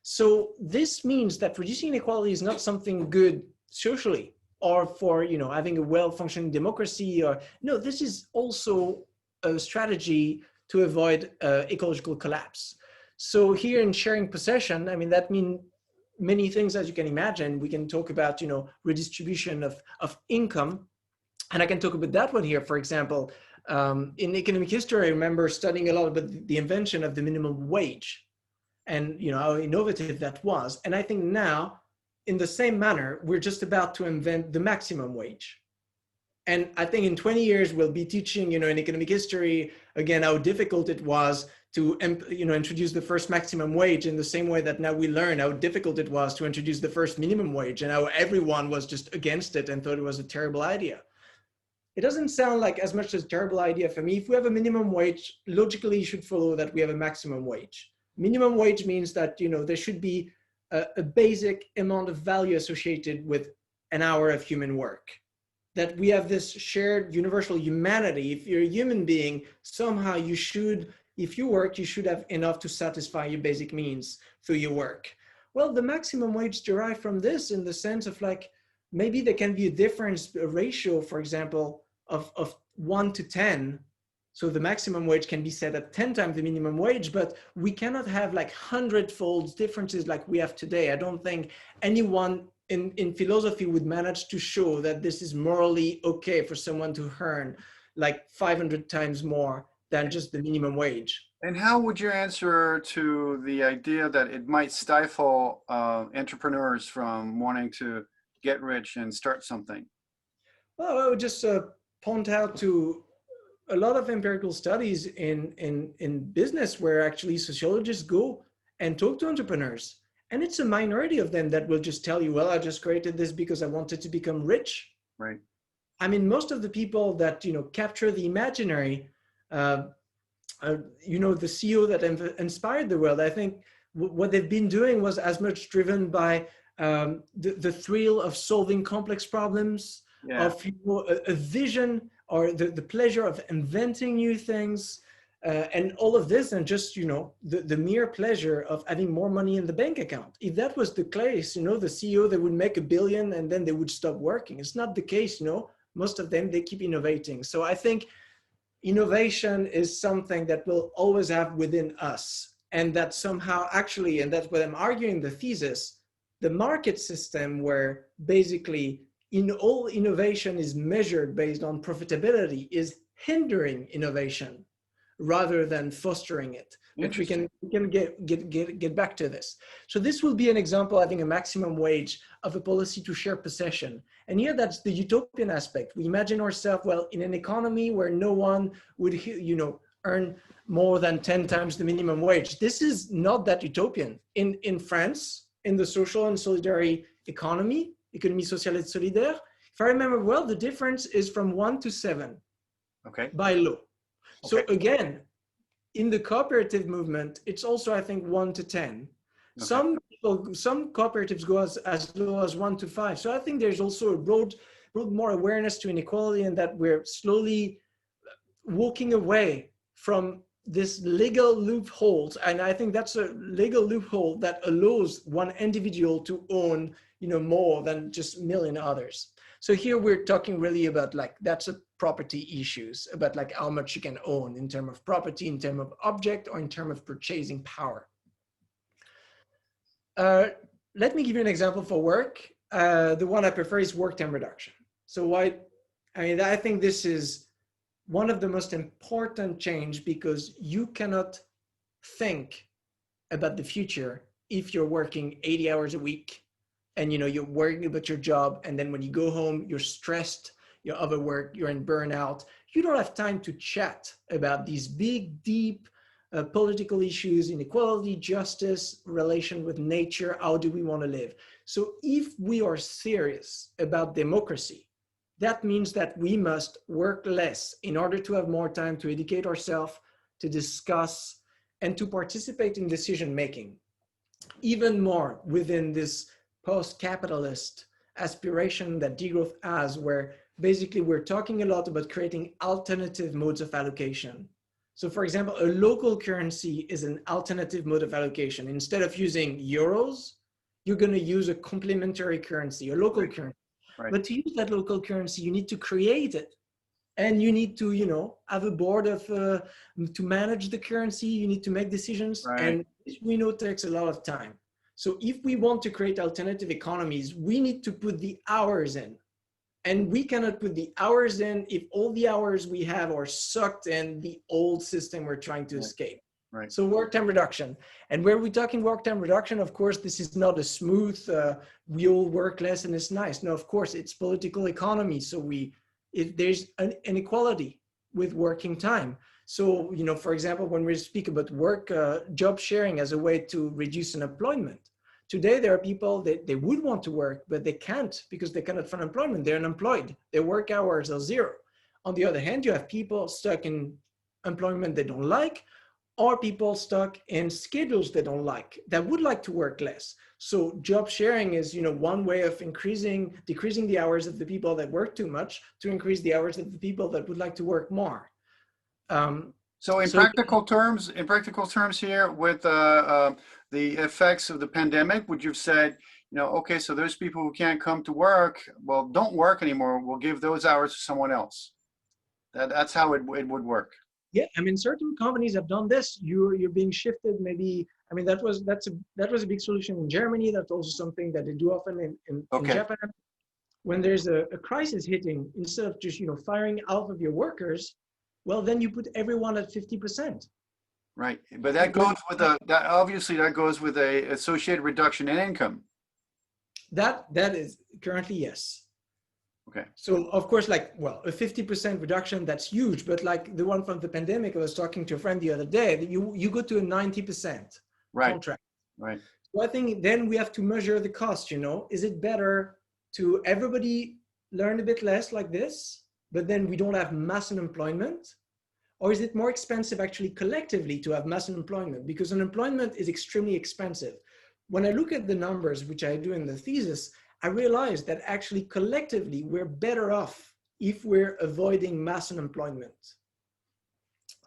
So this means that reducing inequality is not something good socially or for, having a well-functioning democracy, or no, this is also a strategy to avoid ecological collapse. So here in sharing possession, I mean, that means many things, as you can imagine. We can talk about, redistribution of income. And I can talk about that one here, for example. In economic history, I remember studying a lot about the invention of the minimum wage and, how innovative that was. And I think now, in the same manner, we're just about to invent the maximum wage. And I think in 20 years, we'll be teaching, in economic history, again, how difficult it was to, introduce the first maximum wage, in the same way that now we learn how difficult it was to introduce the first minimum wage, and how everyone was just against it and thought it was a terrible idea. It doesn't sound like as much as a terrible idea for me. If we have a minimum wage, logically you should follow that we have a maximum wage. Minimum wage means that, there should be a basic amount of value associated with an hour of human work. That we have this shared universal humanity. If you're a human being, somehow you should, if you work, you should have enough to satisfy your basic needs through your work. Well, the maximum wage derived from this, in the sense of like, maybe there can be a difference, a ratio, for example, of 1 to 10. So the maximum wage can be set at 10 times the minimum wage, but we cannot have like 100-fold differences like we have today. I don't think anyone in philosophy would manage to show that this is morally okay for someone to earn like 500 times more than just the minimum wage. And how would you answer to the idea that it might stifle entrepreneurs from wanting to get rich and start something? Well, I would just point out to a lot of empirical studies in business where actually sociologists go and talk to entrepreneurs. And it's a minority of them that will just tell you, well, I just created this because I wanted to become rich. Right. I mean, most of the people that, capture the imaginary, the CEO that inspired the world, I think what they've been doing was as much driven by the thrill of solving complex problems, of a vision, or the pleasure of inventing new things, and all of this, and just, the mere pleasure of having more money in the bank account. If that was the case, the CEO, they would make $1 billion and then they would stop working. It's not the case, most of them, they keep innovating. So I think innovation is something that we'll always have within us. And that somehow actually, and that's what I'm arguing in the thesis, the market system where basically in all innovation is measured based on profitability is hindering innovation rather than fostering it. But we can get back to this. So this will be an example, having a maximum wage, of a policy to share possession. And here that's the utopian aspect. We imagine ourselves, well, in an economy where no one would, earn more than 10 times the minimum wage. This is not that utopian. In France, in the social and solidarity economy, économie sociale et solidaire, if I remember well, the difference is from 1 to 7 by law. So again, in the cooperative movement, it's also, I think, 1 to 10. Some cooperatives go as low as 1 to 5. So I think there's also a broad more awareness to inequality, and that we're slowly walking away from this legal loopholes, and I think that's a legal loophole that allows one individual to own, more than just a million others. So here we're talking really about like, that's a property issues, about like how much you can own in terms of property, in terms of object, or in terms of purchasing power. Let me give you an example for work. The one I prefer is work time reduction. So I think this is one of the most important change, because you cannot think about the future if you're working 80 hours a week and you're worrying about your job, and then when you go home you're stressed, you're overworked, you're in burnout. You don't have time to chat about these big, deep political issues, inequality, justice, relation with nature. How do we want to live? So if we are serious about democracy, that means that we must work less in order to have more time to educate ourselves, to discuss, and to participate in decision making. Even more within this post-capitalist aspiration that Degrowth has, where basically we're talking a lot about creating alternative modes of allocation. So for example, a local currency is an alternative mode of allocation. Instead of using euros, you're going to use a complementary currency, a local currency. Right. But to use that local currency, you need to create it. And you need to, have a board of, to manage the currency. You need to make decisions. Right. And this we know takes a lot of time. So if we want to create alternative economies, we need to put the hours in. And we cannot put the hours in if all the hours we have are sucked in the old system we're trying to escape. Right. So work time reduction. And where we're talking work time reduction, of course, this is not a smooth, we all work less and it's nice. No, of course, it's political economy. So there's an inequality with working time. So, for example, when we speak about work, job sharing as a way to reduce unemployment. Today, there are people that they would want to work, but they can't because they cannot find employment. They're unemployed. Their work hours are zero. On the other hand, you have people stuck in employment they don't like, or people stuck in schedules they don't like, that would like to work less. So job sharing is, one way of decreasing the hours of the people that work too much to increase the hours of the people that would like to work more. So in practical terms here, with the effects of the pandemic, would you have said, okay, so those people who can't come to work, well, don't work anymore. We'll give those hours to someone else. That's how it would work. Yeah, certain companies have done this. You're being shifted. Maybe that was a big solution in Germany. That's also something that they do often in Japan. When there's a crisis hitting, instead of just firing half of your workers, well, then you put everyone at 50%. Right, but that goes with that goes with a associated reduction in income. That is currently, yes. Okay. So of course, a 50% reduction, that's huge. But like the one from the pandemic, I was talking to a friend the other day, that you go to a 90% contract. Right. So I think then we have to measure the cost, Is it better to everybody learn a bit less like this, but then we don't have mass unemployment? Or is it more expensive actually collectively to have mass unemployment? Because unemployment is extremely expensive. When I look at the numbers, which I do in the thesis, I realize that actually collectively we're better off if we're avoiding mass unemployment.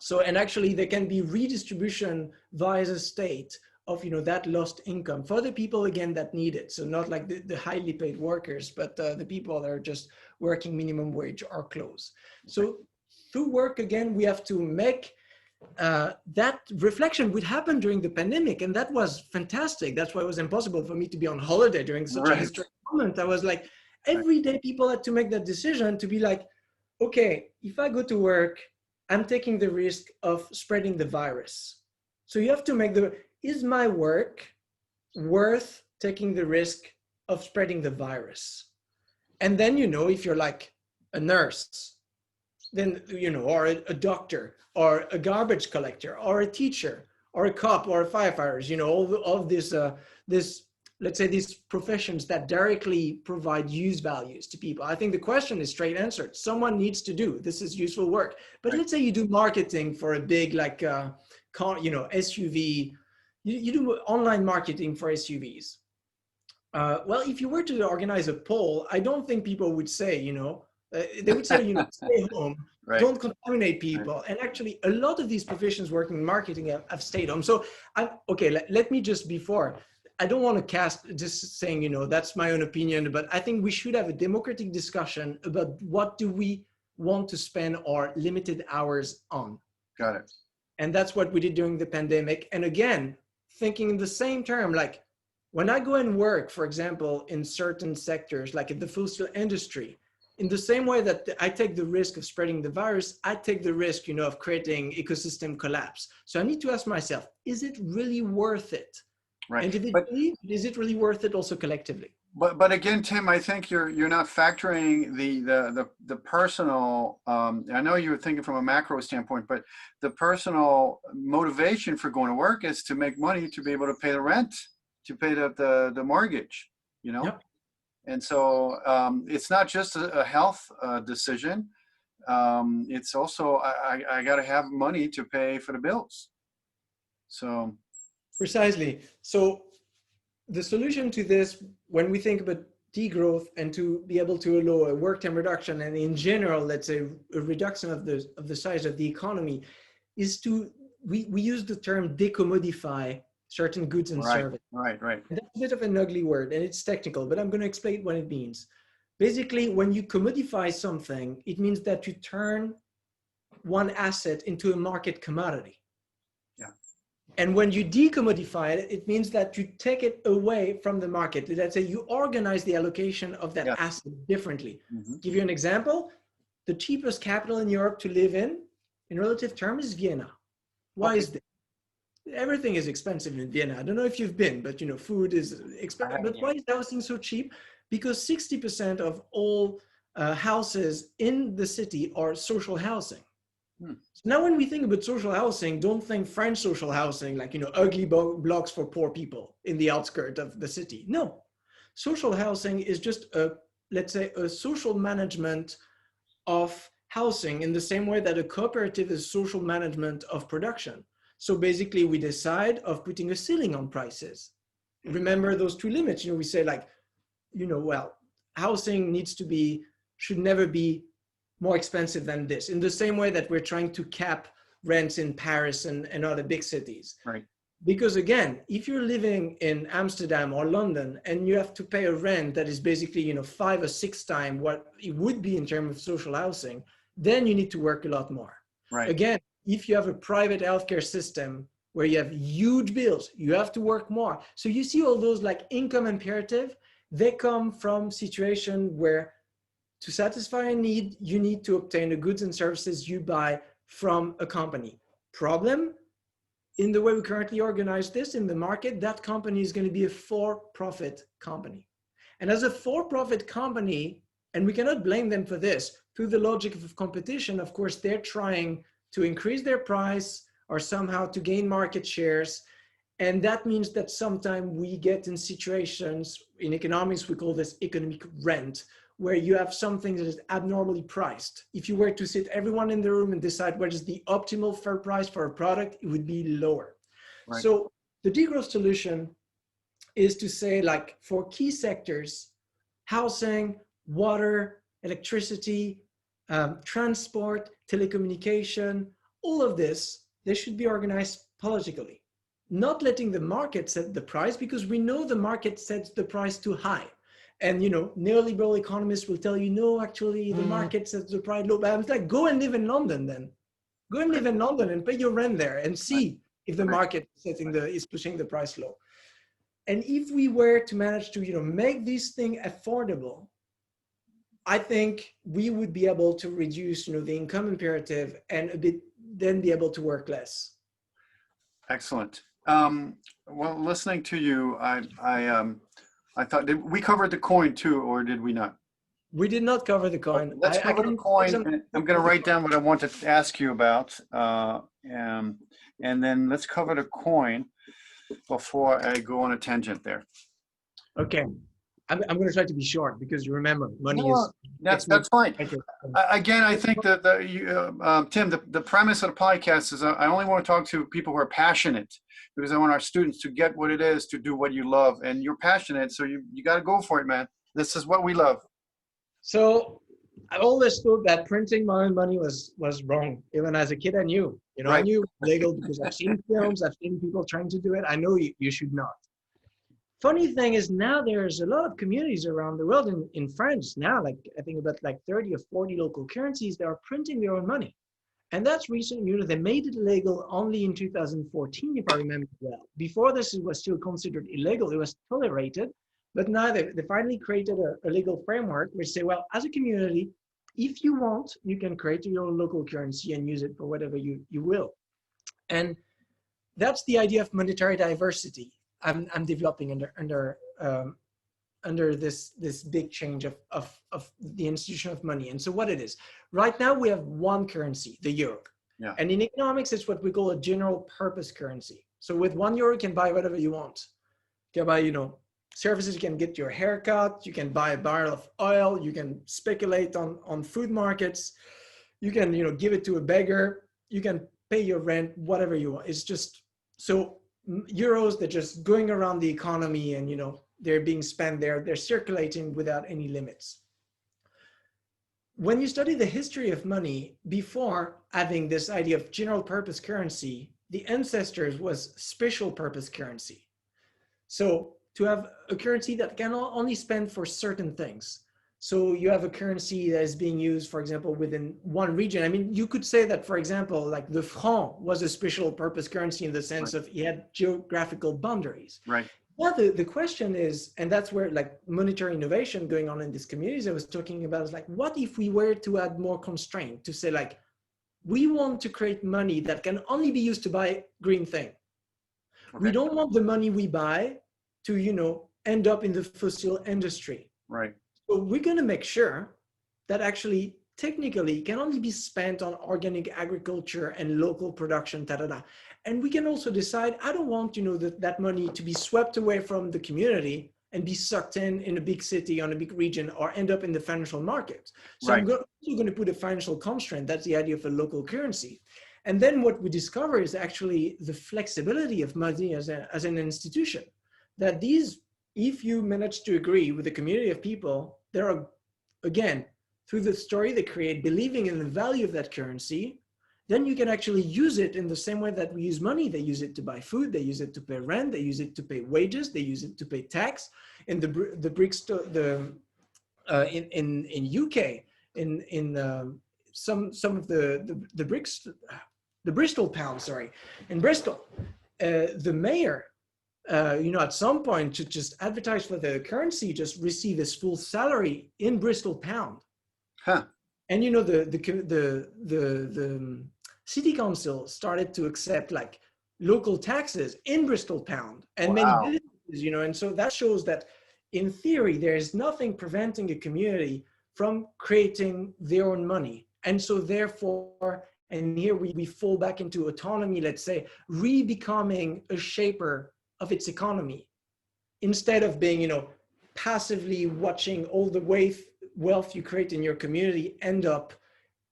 So, and actually there can be redistribution via the state of that lost income for the people again that need it. So not like the highly paid workers, but the people that are just working minimum wage or close. So through work again, we have to make that reflection would happen during the pandemic, and that was fantastic. That's why it was impossible for me to be on holiday during such a historic moment. I was like, every day people had to make that decision to be like, okay, if I go to work, I'm taking the risk of spreading the virus. So you have to make is my work worth taking the risk of spreading the virus? And then, if you're like a nurse, then, or a doctor, or a garbage collector, or a teacher, or a cop, or a firefighter, all of this, let's say these professions that directly provide use values to people. I think the question is straight answered. Someone needs to do, this is useful work. But let's say you do marketing for a big, SUV, you do online marketing for SUVs. Well, if you were to organize a poll, I don't think people would say, They would say, stay home, Right. don't contaminate people. And actually, a lot of these professions working in marketing have stayed home. So, let me just before, I don't want to cast just saying, that's my own opinion, but I think we should have a democratic discussion about what do we want to spend our limited hours on. Got it. And that's what we did during the pandemic. And again, thinking in the same term, like when I go and work, for example, in certain sectors, like in the fossil industry, in the same way that I take the risk of spreading the virus, I take the risk, of creating ecosystem collapse. So I need to ask myself, is it really worth it? Right. Individually, is it really worth it also collectively? But again, Tim, I think you're not factoring the personal. I know you were thinking from a macro standpoint, but the personal motivation for going to work is to make money to be able to pay the rent, to pay the mortgage. Yep. And so it's not just a health decision. It's also I got to have money to pay for the bills. So precisely. So the solution to this, when we think about degrowth and to be able to allow a work time reduction, and in general, let's say a reduction of the size of the economy, is we use the term decommodify certain goods and services. Right. And that's a bit of an ugly word, and it's technical, but I'm going to explain what it means. Basically, when you commodify something, it means that you turn one asset into a market commodity. Yeah. And when you decommodify it, it means that you take it away from the market. Let's say you organize the allocation of that asset differently. Mm-hmm. Give you an example. The cheapest capital in Europe to live in relative terms, is Vienna. Why is this? Everything is expensive in Vienna. I don't know if you've been, but food is expensive. But why is housing so cheap? Because 60% of all houses in the city are social housing. So now when we think about social housing, don't think French social housing, like, ugly blocks for poor people in the outskirts of the city. No, social housing is just let's say a social management of housing in the same way that a cooperative is social management of production. So basically we decide of putting a ceiling on prices. Remember those two limits, we say like, well, housing should never be more expensive than this, in the same way that we're trying to cap rents in Paris and other big cities. Right. Because again, if you're living in Amsterdam or London and you have to pay a rent that is basically 5 or 6 times what it would be in terms of social housing, then you need to work a lot more. Right. Again, if you have a private healthcare system where you have huge bills, you have to work more. So you see all those like income imperative, they come from situation where to satisfy a need, you need to obtain the goods and services you buy from a company. Problem, in the way we currently organize this in the market, that company is going to be a for-profit company. And as a for-profit company, and we cannot blame them for this, through the logic of competition, of course, they're trying to increase their price or somehow to gain market shares. And that means that sometimes we get in situations, in economics, we call this economic rent, where you have something that is abnormally priced. If you were to sit everyone in the room and decide what is the optimal fair price for a product, it would be lower. Right. So the degrowth solution is to say, like, for key sectors, housing, water, electricity, transport, telecommunication, all of this, they should be organized politically. Not letting the market set the price, because we know the market sets the price too high. And, neoliberal economists will tell you, no, actually, the market sets the price low. But I was like, go and live in London then. Go and live in London and pay your rent there and see if the market is pushing the price low. And if we were to manage to, make this thing affordable, I think we would be able to reduce, the income imperative and then be able to work less. Excellent. Well, listening to you, I thought, did we covered the coin too, or did we not? We did not cover the coin. Let's cover the coin. I'm going to write down what I wanted to ask you about, and then let's cover the coin before I go on a tangent there. Okay. I'm going to try to be short because you remember money is. That's fine. Again, I think that Tim, the premise of the podcast is I only want to talk to people who are passionate, because I want our students to get what it is to do what you love, and you're passionate, so you got to go for it, man. This is what we love. So I always thought that printing my own money was wrong. Even as a kid, I knew, I Right. knew it was legal because I've seen films, I've seen people trying to do it. I know you should not. Funny thing is now there's a lot of communities around the world in France now, like I think about like 30 or 40 local currencies that are printing their own money. And that's recent. They made it legal only in 2014, if I remember well. Before this, it was still considered illegal. It was tolerated. But now they finally created a legal framework which say, well, as a community, if you want, you can create your local currency and use it for whatever you will. And that's the idea of monetary diversity I'm developing under this big change of the institution of money. And so what it is, right now we have one currency, the euro. Yeah. And in economics, it's what we call a general purpose currency. So with €1, you can buy whatever you want. You can buy, services, you can get your haircut, you can buy a barrel of oil, you can speculate on food markets, you can, give it to a beggar, you can pay your rent, whatever you want. It's just, so euros, they're just going around the economy and, they're being spent there, they're circulating without any limits. When you study the history of money, before having this idea of general purpose currency, the ancestors was special purpose currency. So to have a currency that can only spend for certain things. So you have a currency that is being used, for example, within one region. I mean, you could say that, for example, like the franc was a special purpose currency in the sense of it had geographical boundaries. Right. Well, the question is, and that's where like monetary innovation going on in these communities I was talking about is like, what if we were to add more constraint to say like, we want to create money that can only be used to buy green thing. Okay. We don't want the money we buy to, end up in the fossil industry. Right. So we're going to make sure that actually technically can only be spent on organic agriculture and local production, And we can also decide, I don't want, that money to be swept away from the community and be sucked in a big city, on a big region, or end up in the financial market. So right. I'm also going to put a financial constraint. That's the idea of a local currency. And then what we discover is actually the flexibility of money as an institution. That these, if you manage to agree with a community of people, there are, again, through the story they create, believing in the value of that currency, then you can actually use it in the same way that we use money. They use it to buy food, they use it to pay rent, they use it to pay wages, they use it to pay tax. In the BRICS, in UK, in some of the BRICS, the Bristol pound, sorry, in Bristol, the mayor, at some point to just advertise for the currency, just receive his full salary in Bristol pound. Huh. And the city council started to accept like local taxes in Bristol pound and many businesses, and so that shows that in theory there is nothing preventing a community from creating their own money. And so therefore, and here we fall back into autonomy, let's say, re-becoming a shaper of its economy instead of being, passively watching all the wealth you create in your community end up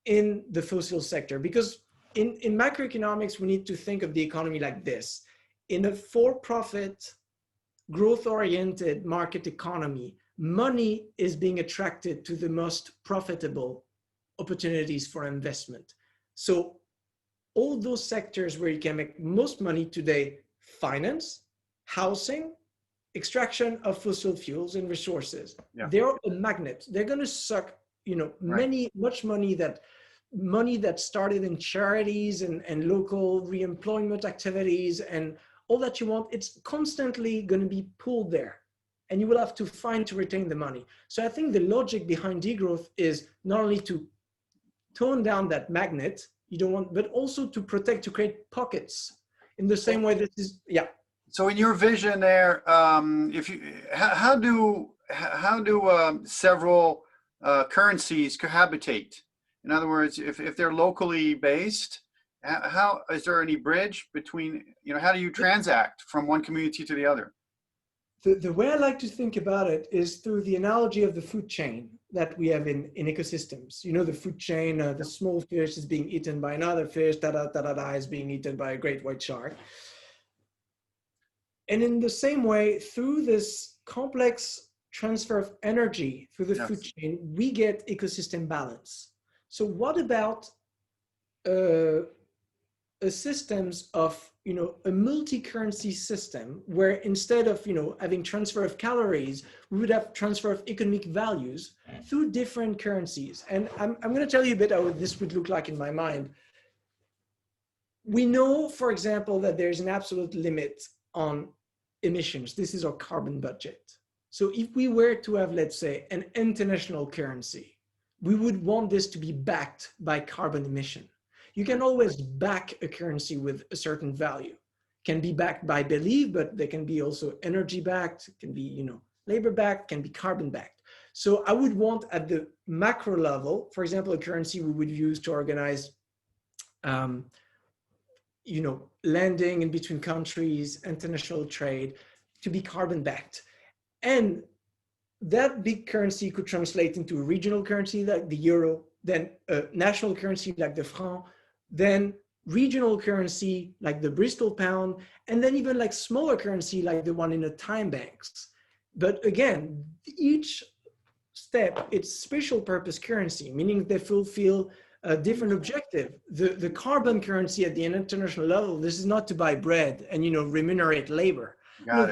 in the fossil sector. Because in macroeconomics, we need to think of the economy like this. In a for-profit, growth-oriented market economy, money is being attracted to the most profitable opportunities for investment. So all those sectors where you can make most money today, finance, housing, extraction of fossil fuels and resources, they're a magnet. They're going to suck, much money that started in charities and local re-employment activities and all that you want. It's constantly going to be pulled there, and you will have to find to retain the money. So I think the logic behind degrowth is not only to tone down that magnet you don't want, but also to protect, to create pockets in the same way this is, So in your vision there, how do several currencies cohabitate? In other words, if they're locally based, how is there any bridge between, how do you transact from one community to the other? The way I like to think about it is through the analogy of the food chain that we have in ecosystems. The food chain, the small fish is being eaten by another fish, is being eaten by a great white shark. And in the same way, through this complex transfer of energy through the food chain, we get ecosystem balance. So what about a systems of, a multi-currency system where instead of, having transfer of calories, we would have transfer of economic values through different currencies. And I'm going to tell you a bit how this would look like in my mind. We know, for example, that there's an absolute limit on emissions. This is our carbon budget. So if we were to have, let's say, an international currency, we would want this to be backed by carbon emission. You can always back a currency with a certain value. Can be backed by belief, but they can be also energy backed, can be, labor backed, can be carbon backed. So I would want at the macro level, for example, a currency we would use to organize, lending in between countries, international trade, to be carbon backed. And that big currency could translate into a regional currency like the euro, then a national currency like the franc, then regional currency like the Bristol pound, and then even like smaller currency like the one in the time banks. But again, each step, it's special purpose currency, meaning they fulfill a different objective. The carbon currency at the international level, this is not to buy bread and remunerate labor.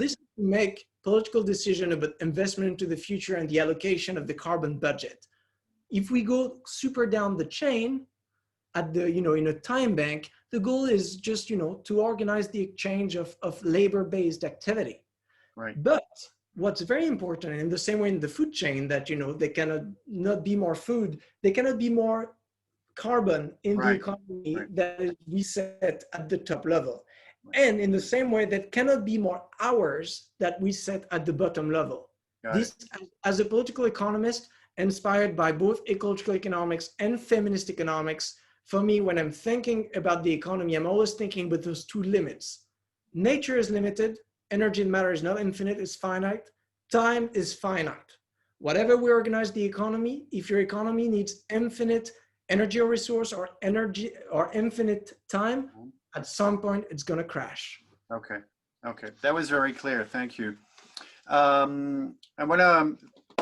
This is to make political decision about investment into the future and the allocation of the carbon budget. If we go super down the chain, at the, in a time bank, the goal is just, to organize the exchange of labor-based activity. Right. But what's very important, in the same way in the food chain, that, they cannot not be more food, they cannot be more carbon in the economy that is reset at the top level. And in the same way, that cannot be more hours that we set at the bottom level. This, as a political economist, inspired by both ecological economics and feminist economics, for me, when I'm thinking about the economy, I'm always thinking with those two limits. Nature is limited, energy and matter is not infinite, it's finite, time is finite. Whatever we organize the economy, if your economy needs infinite energy or resource or energy or infinite time, at some point it's going to crash. Okay, that was very clear. Thank you.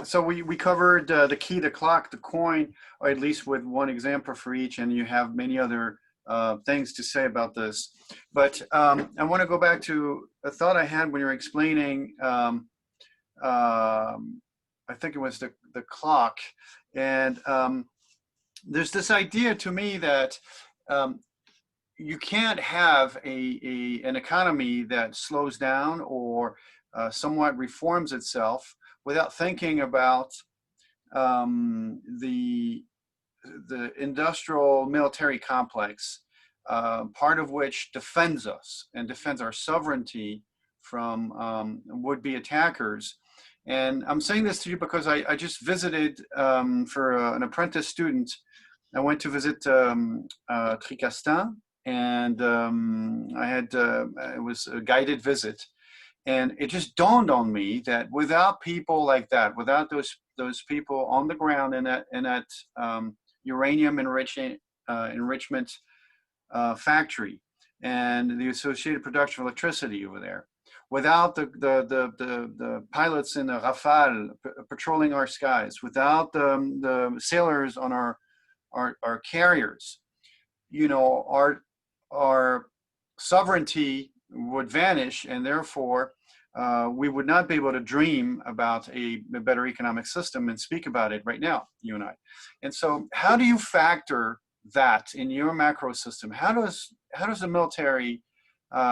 So we covered the key, the clock, the coin, or at least with one example for each, and you have many other things to say about this. But I want to go back to a thought I had when you were explaining, I think it was the clock. And there's this idea to me that you can't have an economy that slows down or somewhat reforms itself without thinking about the industrial military complex, part of which defends us and defends our sovereignty from would-be attackers. And I'm saying this to you because I just visited for an apprentice student. I went to visit Tricastin, and I had it was a guided visit. And it just dawned on me that without people like that, without those people on the ground in that uranium enrichment factory and the associated production of electricity over there, without the pilots in the Rafale patrolling our skies, without the sailors on our carriers, our sovereignty would vanish, and therefore we would not be able to dream about a better economic system and speak about it right now, you and I. And so how do you factor that in your macro system? How does the military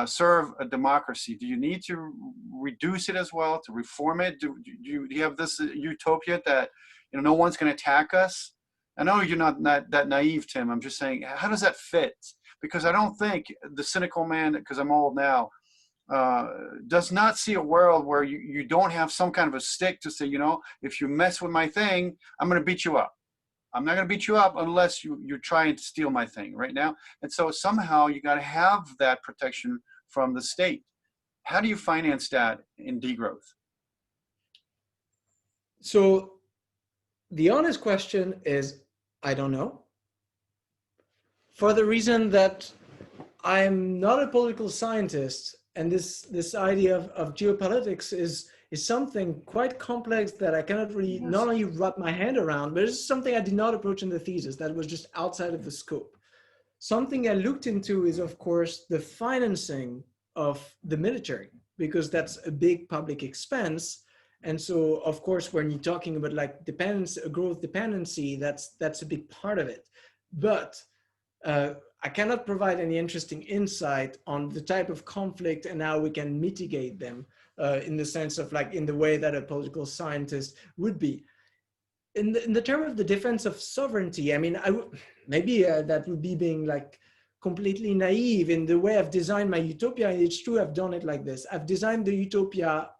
serve a democracy? Do you need to reduce it as well, to reform it? Do you have this utopia that no one's going to attack us? I know you're not that naive, Tim. I'm just saying, how does that fit? Because I don't think the cynical man, because I'm old now, does not see a world where you don't have some kind of a stick to say, if you mess with my thing, I'm going to beat you up. I'm not going to beat you up unless you're trying to steal my thing right now. And so somehow you got to have that protection from the state. How do you finance that in degrowth? So the honest question is, I don't know. For the reason that I'm not a political scientist, and this idea of geopolitics is something quite complex that I cannot really not only wrap my hand around, but it's something I did not approach in the thesis. That was just outside of the scope. Something I looked into is, of course, the financing of the military, because that's a big public expense. And so, of course, when you're talking about like dependency, growth dependency, that's a big part of it. But I cannot provide any interesting insight on the type of conflict and how we can mitigate them in the sense of like in the way that a political scientist would be. In the term of the defense of sovereignty, I mean, maybe that would be being like completely naive in the way I've designed my utopia. It's true, I've done it like this. I've designed the utopia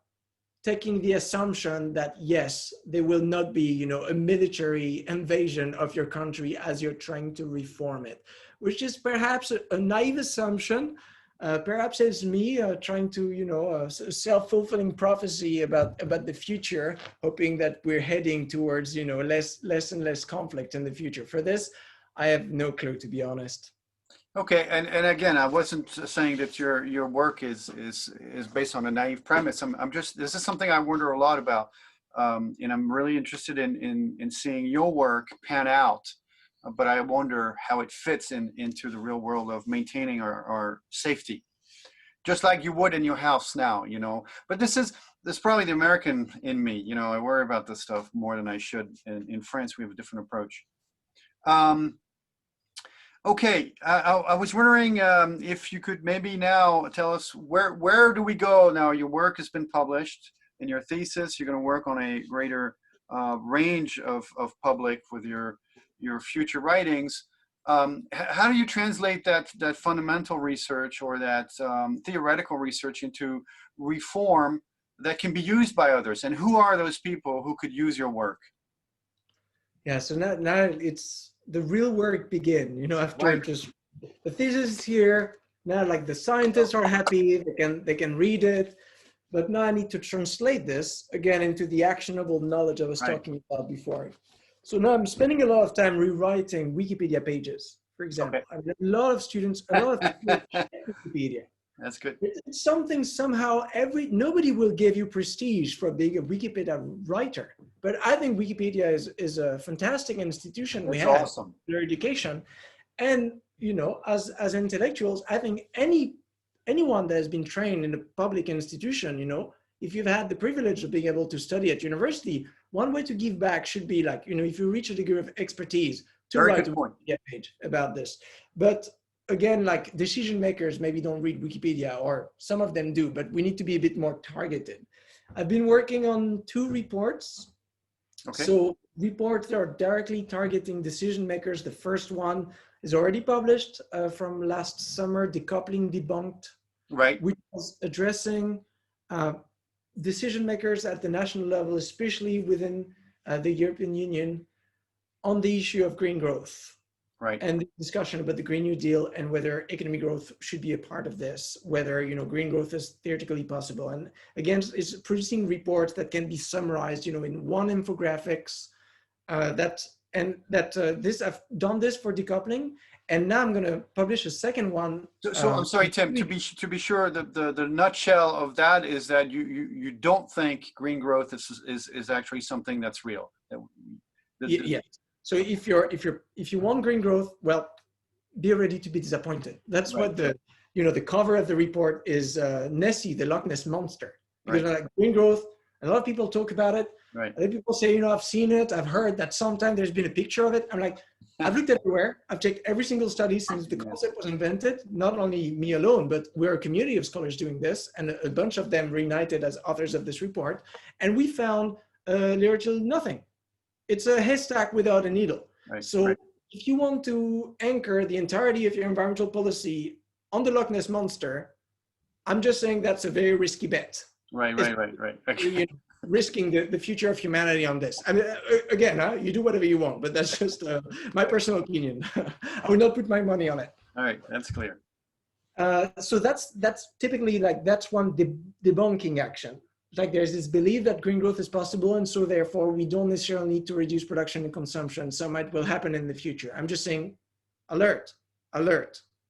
taking the assumption that yes, there will not be, you know, a military invasion of your country as you're trying to reform it, which is perhaps a naive assumption. Perhaps it's me trying to, you know, a self-fulfilling prophecy about the future, hoping that we're heading towards, you know, less and less conflict in the future. For this, I have no clue, to be honest. Okay, and again, I wasn't saying that your work is based on a naive premise. I'm just, this is something I wonder a lot about, and I'm really interested in seeing your work pan out. But I wonder how it fits into the real world of maintaining our safety, just like you would in your house now, you know. But this is probably the American in me, you know. I worry about this stuff more than I should. In France, we have a different approach. Okay, I was wondering if you could maybe now tell us where do we go now? Your work has been published in your thesis. You're going to work on a greater range of public with your future writings. How do you translate that fundamental research or that theoretical research into reform that can be used by others? And who are those people who could use your work? Yeah, so now it's the real work begin, you know, after just the thesis is here. Now like the scientists are happy, they can read it, but now I need to translate this again into the actionable knowledge I was talking about before. So now I'm spending a lot of time rewriting Wikipedia pages, for example. I mean, a lot of students check Wikipedia. That's good. It's something somehow nobody will give you prestige for being a Wikipedia writer. But I think Wikipedia is a fantastic institution. That's we have awesome. Their education. And, you know, as intellectuals, I think anyone that has been trained in a public institution, you know, if you've had the privilege of being able to study at university, one way to give back should be like, you know, if you reach a degree of expertise, to write a Wikipedia page about this. But again, like decision makers maybe don't read Wikipedia, or some of them do, but we need to be a bit more targeted. I've been working on 2 reports. Okay. So reports that are directly targeting decision makers. The first one is already published from last summer, Decoupling Debunked, which was addressing decision makers at the national level, especially within the European Union, on the issue of green growth. And the discussion about the Green New Deal and whether economic growth should be a part of this, whether, you know, green growth is theoretically possible. And again, it's producing reports that can be summarized, you know, in one infographics. I've done this for decoupling, and now I'm going to publish a second one. So I'm sorry, Tim. To be sure, the nutshell of that is that you don't think green growth is actually something that's real. Yeah. So if you want green growth, well, be ready to be disappointed. That's what the cover of the report is. Nessie, the Loch Ness monster, because like green growth, a lot of people talk about it. Other people say, you know, I've seen it, I've heard that sometime there's been a picture of it. I'm like, I've looked everywhere. I've checked every single study since the concept was invented. Not only me alone, but we're a community of scholars doing this, and a bunch of them reunited as authors of this report, and we found literally nothing. It's a haystack without a needle. So if you want to anchor the entirety of your environmental policy on the Loch Ness monster, I'm just saying that's a very risky bet. Right. Okay. You know, risking the future of humanity on this. I mean, again, you do whatever you want, but that's just my personal opinion. I would not put my money on it. All right, that's clear. So that's typically like, that's one debunking action. Like there's this belief that green growth is possible, and so therefore we don't necessarily need to reduce production and consumption. Some might will happen in the future. I'm just saying, alert.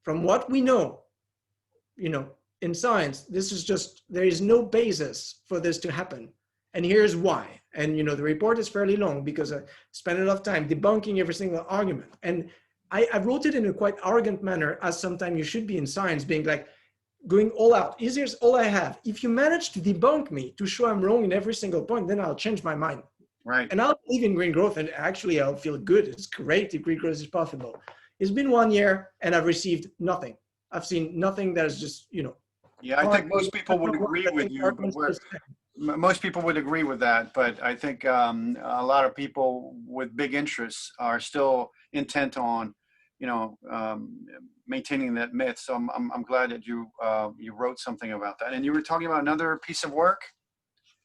From what we know, you know, in science, this is just, there is no basis for this to happen. And here's why. And, you know, the report is fairly long because I spent a lot of time debunking every single argument. And I wrote it in a quite arrogant manner, as sometimes you should be in science, being like, going all out. Here's all I have. If you manage to debunk me, to show I'm wrong in every single point, then I'll change my mind. Right. And I'll believe in green growth. And actually, I'll feel good. It's great if green growth is possible. It's been 1 year and I've received nothing. I've seen nothing that is just, you know. Yeah, I think most people would agree with you, but most people would agree with that. But I think a lot of people with big interests are still intent on, you know, maintaining that myth. So I'm glad that you wrote something about that. And you were talking about another piece of work.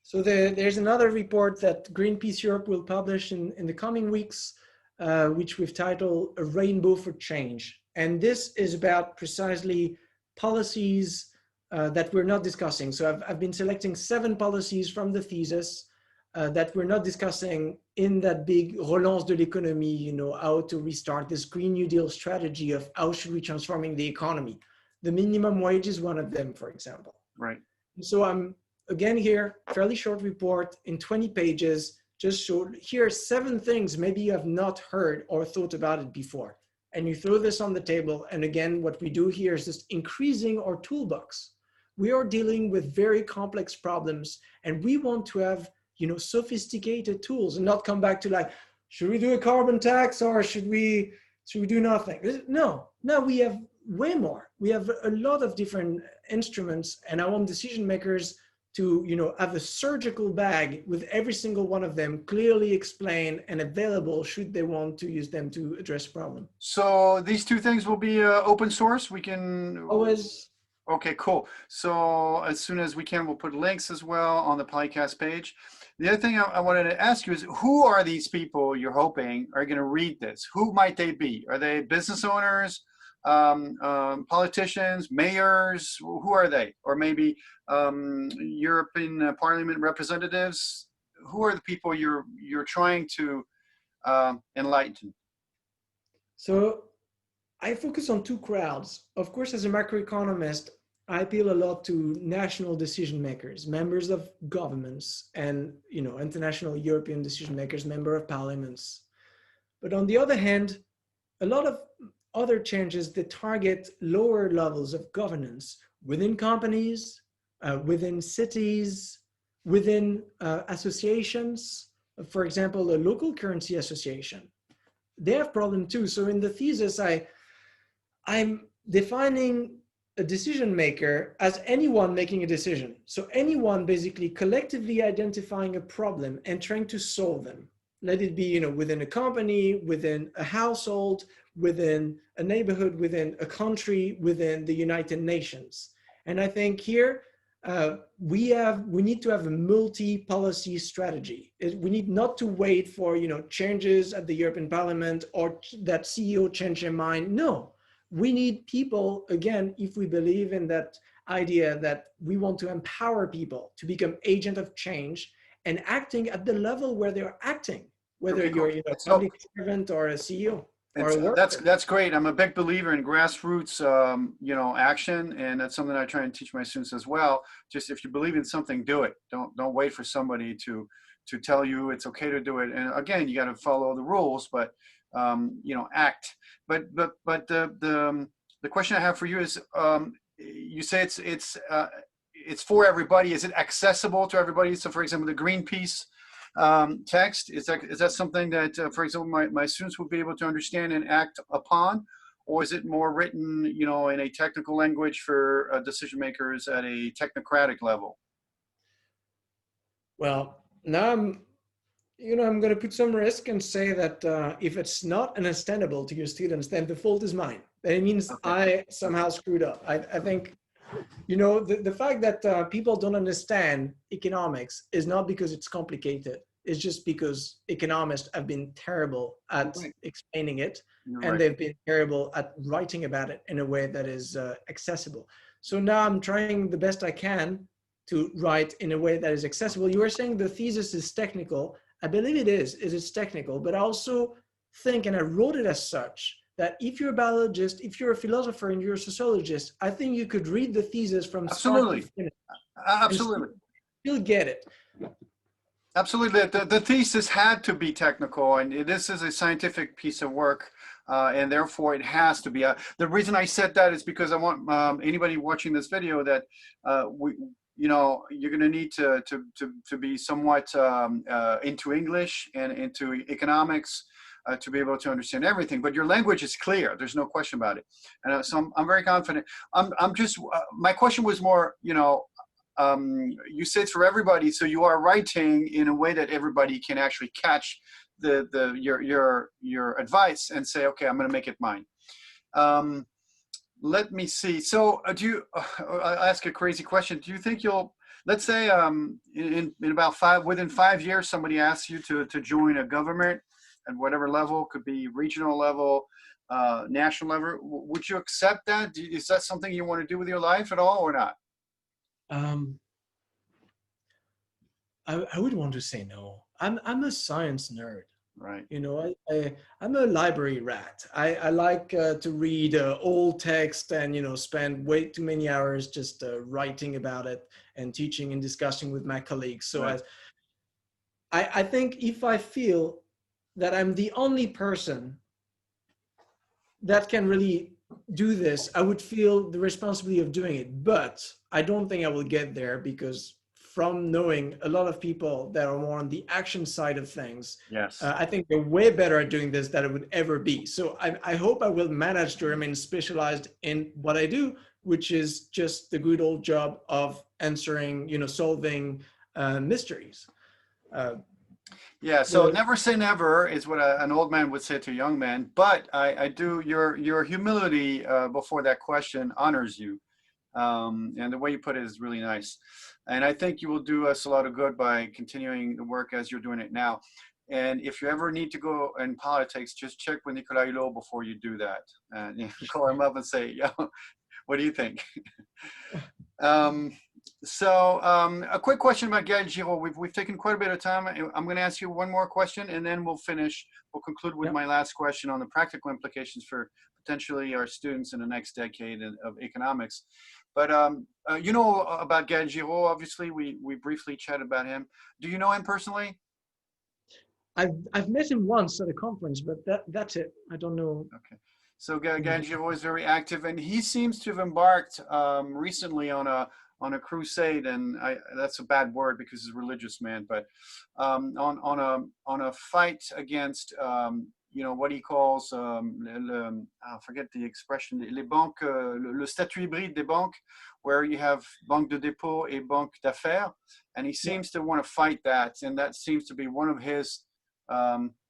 So there's another report that Greenpeace Europe will publish in the coming weeks, which we've titled "A Rainbow for Change." And this is about precisely policies that we're not discussing. So I've been selecting 7 policies from the thesis that we're not discussing in that big relance de l'économie, you know, how to restart this Green New Deal strategy of how should we transforming the economy. The minimum wage is one of them, for example. Right. So I'm, again here, fairly short report in 20 pages, just showed here 7 things maybe you have not heard or thought about it before. And you throw this on the table. And again, what we do here is just increasing our toolbox. We are dealing with very complex problems and we want to have, you know, sophisticated tools and not come back to like, should we do a carbon tax or should we do nothing? No, we have way more. We have a lot of different instruments and I want decision makers to, you know, have a surgical bag with every single one of them clearly explained and available should they want to use them to address a problem. So these 2 things will be open source. We can always. Okay, cool. So as soon as we can, we'll put links as well on the Polycast page. The other thing I wanted to ask you is, who are these people you're hoping are going to read this? Who might they be? Are they business owners, politicians, mayors? Who are they? Or maybe European Parliament representatives? Who are the people you're trying to enlighten? So I focus on 2 crowds. Of course, as a macroeconomist, I appeal a lot to national decision makers, members of governments, and, you know, international European decision makers, member of parliaments. But on the other hand, a lot of other changes that target lower levels of governance within companies, within cities, within associations, for example, a local currency association. They have problem too. So in the thesis, I'm defining a decision maker as anyone making a decision. So anyone basically collectively identifying a problem and trying to solve them. Let it be, you know, within a company, within a household, within a neighborhood, within a country, within the United Nations. And I think here we need to have a multi-policy strategy. We need not to wait for, you know, changes at the European Parliament or that CEO change their mind. No. We need people, again, if we believe in that idea that we want to empower people to become agent of change and acting at the level where they're acting, whether you're, you know, a public servant or a CEO or a worker. That's great. I'm a big believer in grassroots, you know, action, and that's something I try and teach my students as well. Just if you believe in something, do it. Don't wait for somebody to tell you it's okay to do it. And again, you got to follow the rules, but you know, act. But the question I have for you is, you say it's for everybody. Is it accessible to everybody? So, for example, the Greenpeace text, is that something that, for example, my students would be able to understand and act upon, or is it more written, you know, in a technical language for decision makers at a technocratic level? Well, now I'm going to put some risk and say that if it's not understandable to your students, then the fault is mine. That means okay. I somehow screwed up. I think, you know, the fact that people don't understand economics is not because it's complicated. It's just because economists have been terrible at explaining it, and they've been terrible at writing about it in a way that is accessible. So now I'm trying the best I can to write in a way that is accessible. You were saying the thesis is technical. I believe it is technical, but I also think, and I wrote it as such, that if you're a biologist, if you're a philosopher and you're a sociologist, I think you could read the thesis from start Absolutely. to finish. Absolutely. You'll get it. Absolutely. The thesis had to be technical, and this is a scientific piece of work, and therefore it has to be. The reason I said that is because I want anybody watching this video that you're going to need to be somewhat into English and into economics to be able to understand everything. But your language is clear. There's no question about it. And so I'm very confident. I'm just my question was more, you say it's for everybody, so you are writing in a way that everybody can actually catch your advice and say, okay, I'm going to make it mine. Let me see. So I'll ask a crazy question. Do you think let's say in about within 5 years, somebody asks you to join a government at whatever level, could be regional level, national level, would you accept that? Is that something you want to do with your life at all or not? I would want to say no. I'm a science nerd. Right. I'm a library rat. I like to read old text and spend way too many hours just writing about it and teaching and discussing with my colleagues. So right. I think if I feel that I'm the only person that can really do this, I would feel the responsibility of doing it. But I don't think I will get there, because from knowing a lot of people that are more on the action side of things, yes, I think they're way better at doing this than I would ever be. So I hope I will manage to remain specialized in what I do, which is just the good old job of answering, solving mysteries. Yeah, so never say never is what an old man would say to a young man. But I do, your humility before that question honors you. And the way you put it is really nice. And I think you will do us a lot of good by continuing the work as you're doing it now. And if you ever need to go in politics, just check with Nicolas Hulot before you do that. And call him up and say, yo, what do you think? So a quick question about Gaël Giraud. We've taken quite a bit of time. I'm going to ask you one more question, and then we'll conclude with my last question on the practical implications for potentially our students in the next decade of economics. But you know about Gaël Giraud, obviously. We briefly chatted about him. Do you know him personally? I've met him once at a conference, but that's it. I don't know. Okay. So Gaël Giraud is very active, and he seems to have embarked recently on a crusade, and that's a bad word because he's a religious man, but on a fight against what he calls I forget the expression, les banques, le statut hybride des banques, where you have banque de dépôt et banque d'affaires, and he seems to want to fight that, and that seems to be one of his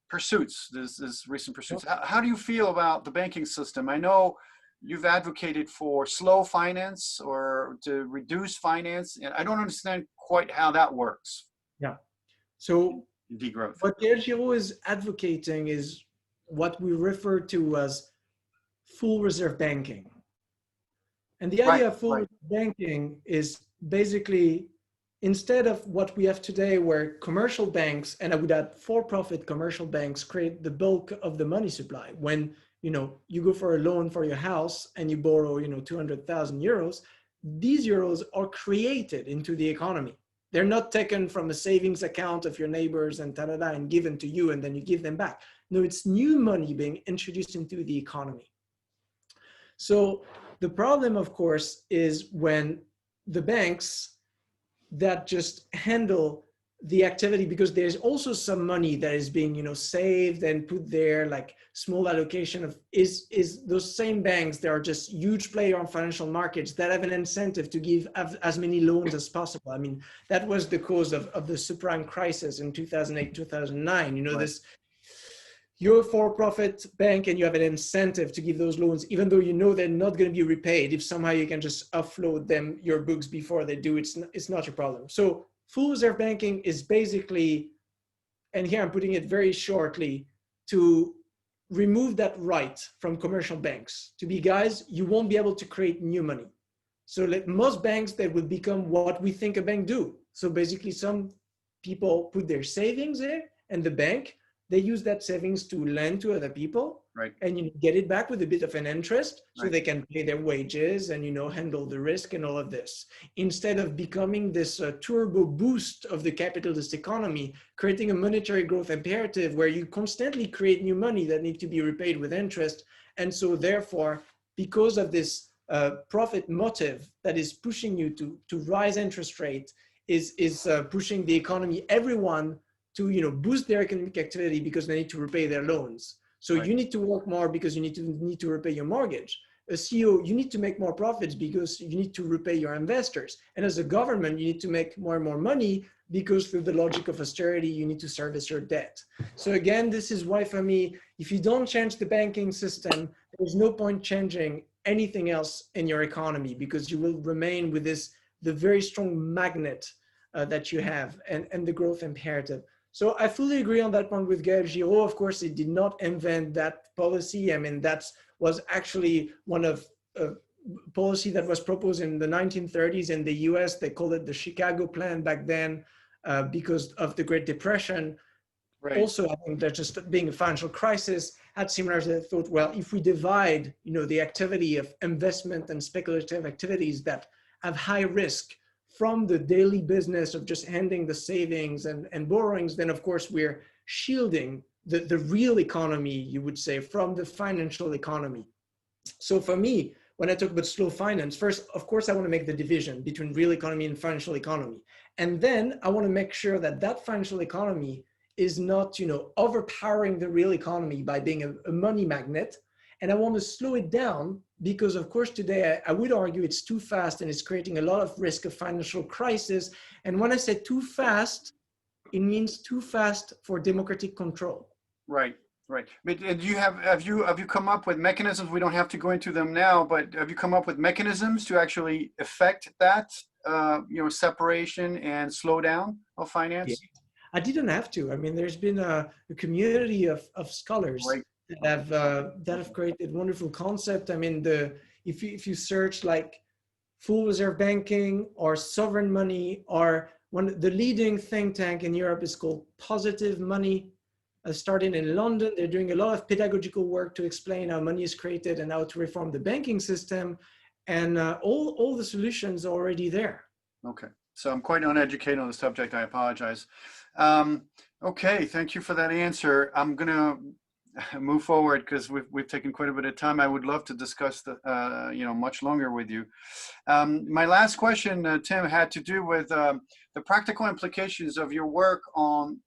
pursuits, this recent pursuits. How do you feel about the banking system? I know you've advocated for slow finance or to reduce finance, and I don't understand quite how that works. Yeah. So degrowth. What Gaël Giraud is advocating is what we refer to as full reserve banking. And the idea of full reserve banking is basically, instead of what we have today, where commercial banks, and I would add for-profit commercial banks, create the bulk of the money supply. When you go for a loan for your house and you borrow 200,000 euros, these euros are created into the economy. They're not taken from a savings account of your neighbors and and given to you and then you give them back. No, it's new money being introduced into the economy. So the problem, of course, is when the banks that just handle the activity, because there's also some money that is being saved and put there, like small allocation of is those same banks that are just huge player on financial markets that have an incentive to give as many loans as possible. I mean, that was the cause of the subprime crisis in 2008, 2009. This, you're a for-profit bank and you have an incentive to give those loans, even though they're not going to be repaid. If somehow you can just offload them your books before they do, it's not your problem. So full reserve banking is basically, and here I'm putting it very shortly, to remove that right from commercial banks to be, guys, you won't be able to create new money. So most banks, that will become what we think a bank do. So basically some people put their savings there, and the bank, they use that savings to lend to other people. Right. and get it back with a bit of an interest so Right. they can pay their wages and handle the risk and all of this, instead of becoming this turbo boost of the capitalist economy, creating a monetary growth imperative where you constantly create new money that need to be repaid with interest. And so therefore, because of this profit motive that is pushing you to rise interest rate, is pushing the economy, everyone to boost their economic activity because they need to repay their loans. So Right. you need to work more because you need to repay your mortgage. A CEO, you need to make more profits because you need to repay your investors. And as a government, you need to make more and more money because through the logic of austerity, you need to service your debt. So again, this is why for me, if you don't change the banking system, there's no point changing anything else in your economy, because you will remain with the very strong magnet that you have and the growth imperative. So I fully agree on that point with Gaël Giraud. Of course, he did not invent that policy. I mean, that was actually one of policy that was proposed in the 1930s in the US. They called it the Chicago Plan back then because of the Great Depression. Right. Also, I think that just being a financial crisis had similar to thought, well, if we divide, the activity of investment and speculative activities that have high risk from the daily business of just handing the savings and borrowings, then of course we're shielding the real economy, you would say, from the financial economy. So for me, when I talk about slow finance, first, of course, I want to make the division between real economy and financial economy. And then I want to make sure that that financial economy is not, overpowering the real economy by being a money magnet. And I want to slow it down because, of course, today I would argue it's too fast and it's creating a lot of risk of financial crisis. And when I say too fast, it means too fast for democratic control. Right. Right. But have you come up with mechanisms? We don't have to go into them now, but have you come up with mechanisms to actually affect that, separation and slowdown of finance? Yeah. I didn't have to. I mean, there's been a community of scholars Right. that have created wonderful concept. I mean, if you search like full reserve banking or sovereign money, or the leading think tank in Europe is called Positive Money, starting in London. They're doing a lot of pedagogical work to explain how money is created and how to reform the banking system, and all the solutions are already there. Okay. So I'm quite uneducated on the subject. I apologize. Okay, thank you for that answer. I'm going to move forward because we've taken quite a bit of time. I would love to discuss much longer with you. My last question, Tim, had to do with the practical implications of your work on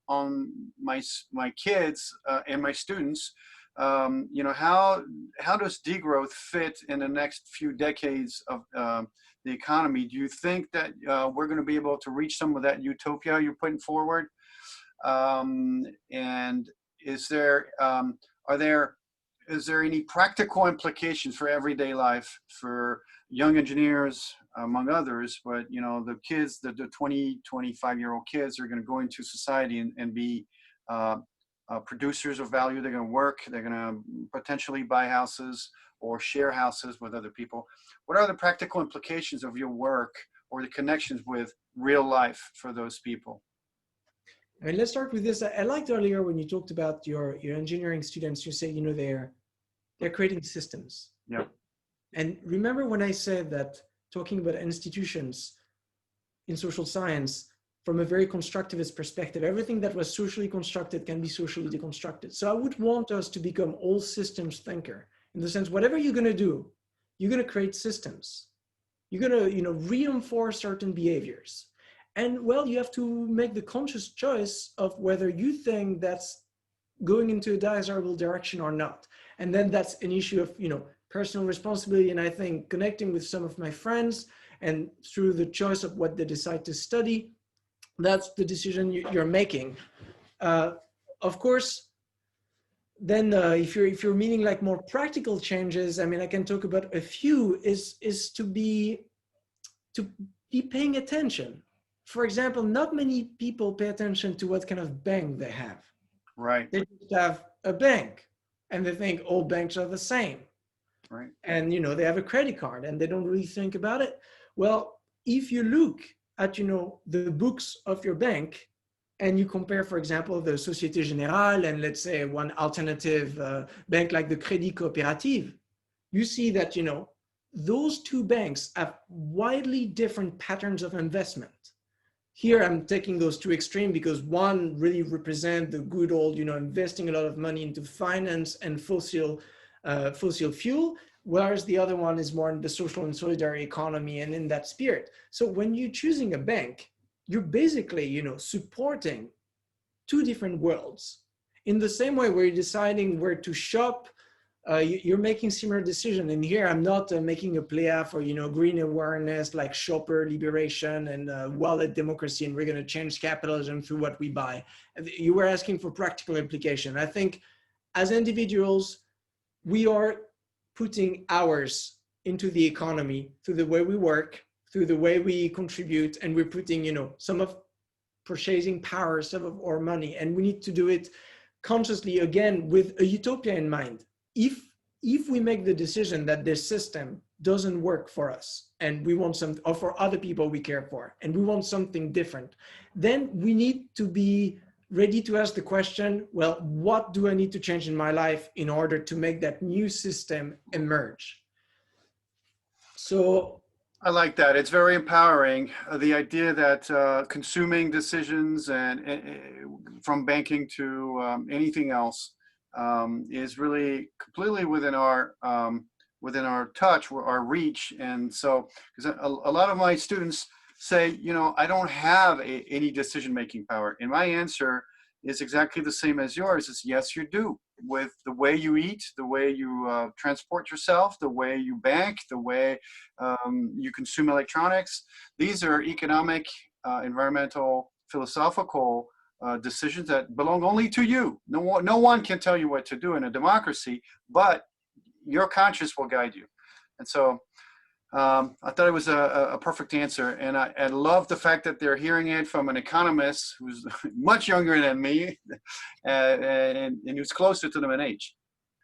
my kids and my students. How does degrowth fit in the next few decades of the economy? Do you think that we're going to be able to reach some of that utopia you're putting forward? And is there any practical implications for everyday life for young engineers, among others? But the kids, the 20, 25-year-old kids are going to go into society and be producers of value. They're going to work. They're going to potentially buy houses or share houses with other people. What are the practical implications of your work or the connections with real life for those people? I mean, let's start with this. I liked earlier when you talked about your engineering students, you say, they're creating systems. Yeah. And remember when I said that talking about institutions in social science from a very constructivist perspective, everything that was socially constructed can be socially deconstructed. So I would want us to become all systems thinker, in the sense, whatever you're going to do, you're going to create systems. You're going to, reinforce certain behaviors. And well, you have to make the conscious choice of whether you think that's going into a desirable direction or not. And then that's an issue of, personal responsibility. And I think connecting with some of my friends and through the choice of what they decide to study, that's the decision you're making. Of course, then if you're meaning like more practical changes, I mean, I can talk about a few, is to be paying attention. For example, not many people pay attention to what kind of bank they have. Right. They just have a bank and they think all banks are the same. Right. And, they have a credit card and they don't really think about it. Well, if you look at, the books of your bank, and you compare, for example, the Société Générale and let's say one alternative bank like the Crédit Coopérative, you see that, you know, those two banks have widely different patterns of investment. Here, I'm taking those two extremes because one really represents the good old, you know, investing a lot of money into finance and fossil fuel, whereas the other one is more in the social and solidarity economy and in that spirit. So when you're choosing a bank, you're basically, you know, supporting two different worlds. In the same way where you're deciding where to shop, you're making similar decision. And here I'm not making a plea for, you know, green awareness like shopper liberation and wallet democracy, and we're going to change capitalism through what we buy. You were asking for practical implication. I think as individuals, we are putting hours into the economy through the way we work, through the way we contribute, and we're putting, you know, some of purchasing power, some of our money, and we need to do it consciously, again, with a utopia in mind. If we make the decision that this system doesn't work for us and we want some, or for other people we care for, and we want something different, then we need to be ready to ask the question, well, what do I need to change in my life in order to make that new system emerge? So I like that. It's very empowering. The idea that consuming decisions and from banking to anything else is really completely within our touch, our reach. And so, because a lot of my students say, you know, I don't have any decision-making power. And my answer is exactly the same as yours. Is yes, you do. With the way you eat, the way you transport yourself, the way you bank, the way you consume electronics. These are economic, environmental, philosophical decisions that belong only to you. No one can tell you what to do in a democracy, but your conscience will guide you. And so I thought it was a perfect answer. And I love the fact that they're hearing it from an economist who's much younger than me and who's closer to them in age.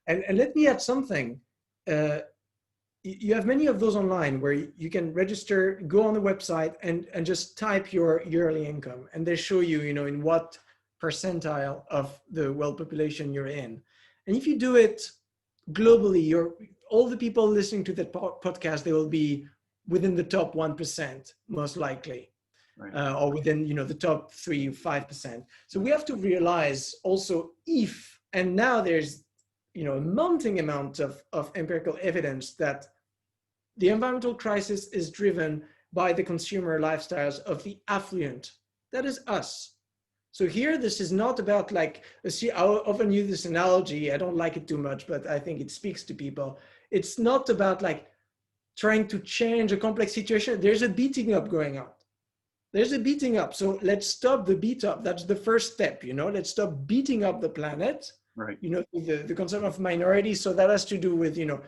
And let me add something. You have many of those online where you can register, go on the website and just type your yearly income. And they show you, you know, in what percentile of the world population you're in. And if you do it globally, all the people listening to that podcast, they will be within the top 1%, most likely, right. Or within, you know, the top 3 or 5%. So we have to realize also and now there's, you know, a mounting amount of empirical evidence that the environmental crisis is driven by the consumer lifestyles of the affluent. That is us. So here, this is not about like, I often use this analogy. I don't like it too much, but I think it speaks to people. It's not about like trying to change a complex situation. There's a beating up going on. There's a beating up. So let's stop the beat up. That's the first step, you know, let's stop beating up the planet, right? You know, the concept of minority. So that has to do with, you know,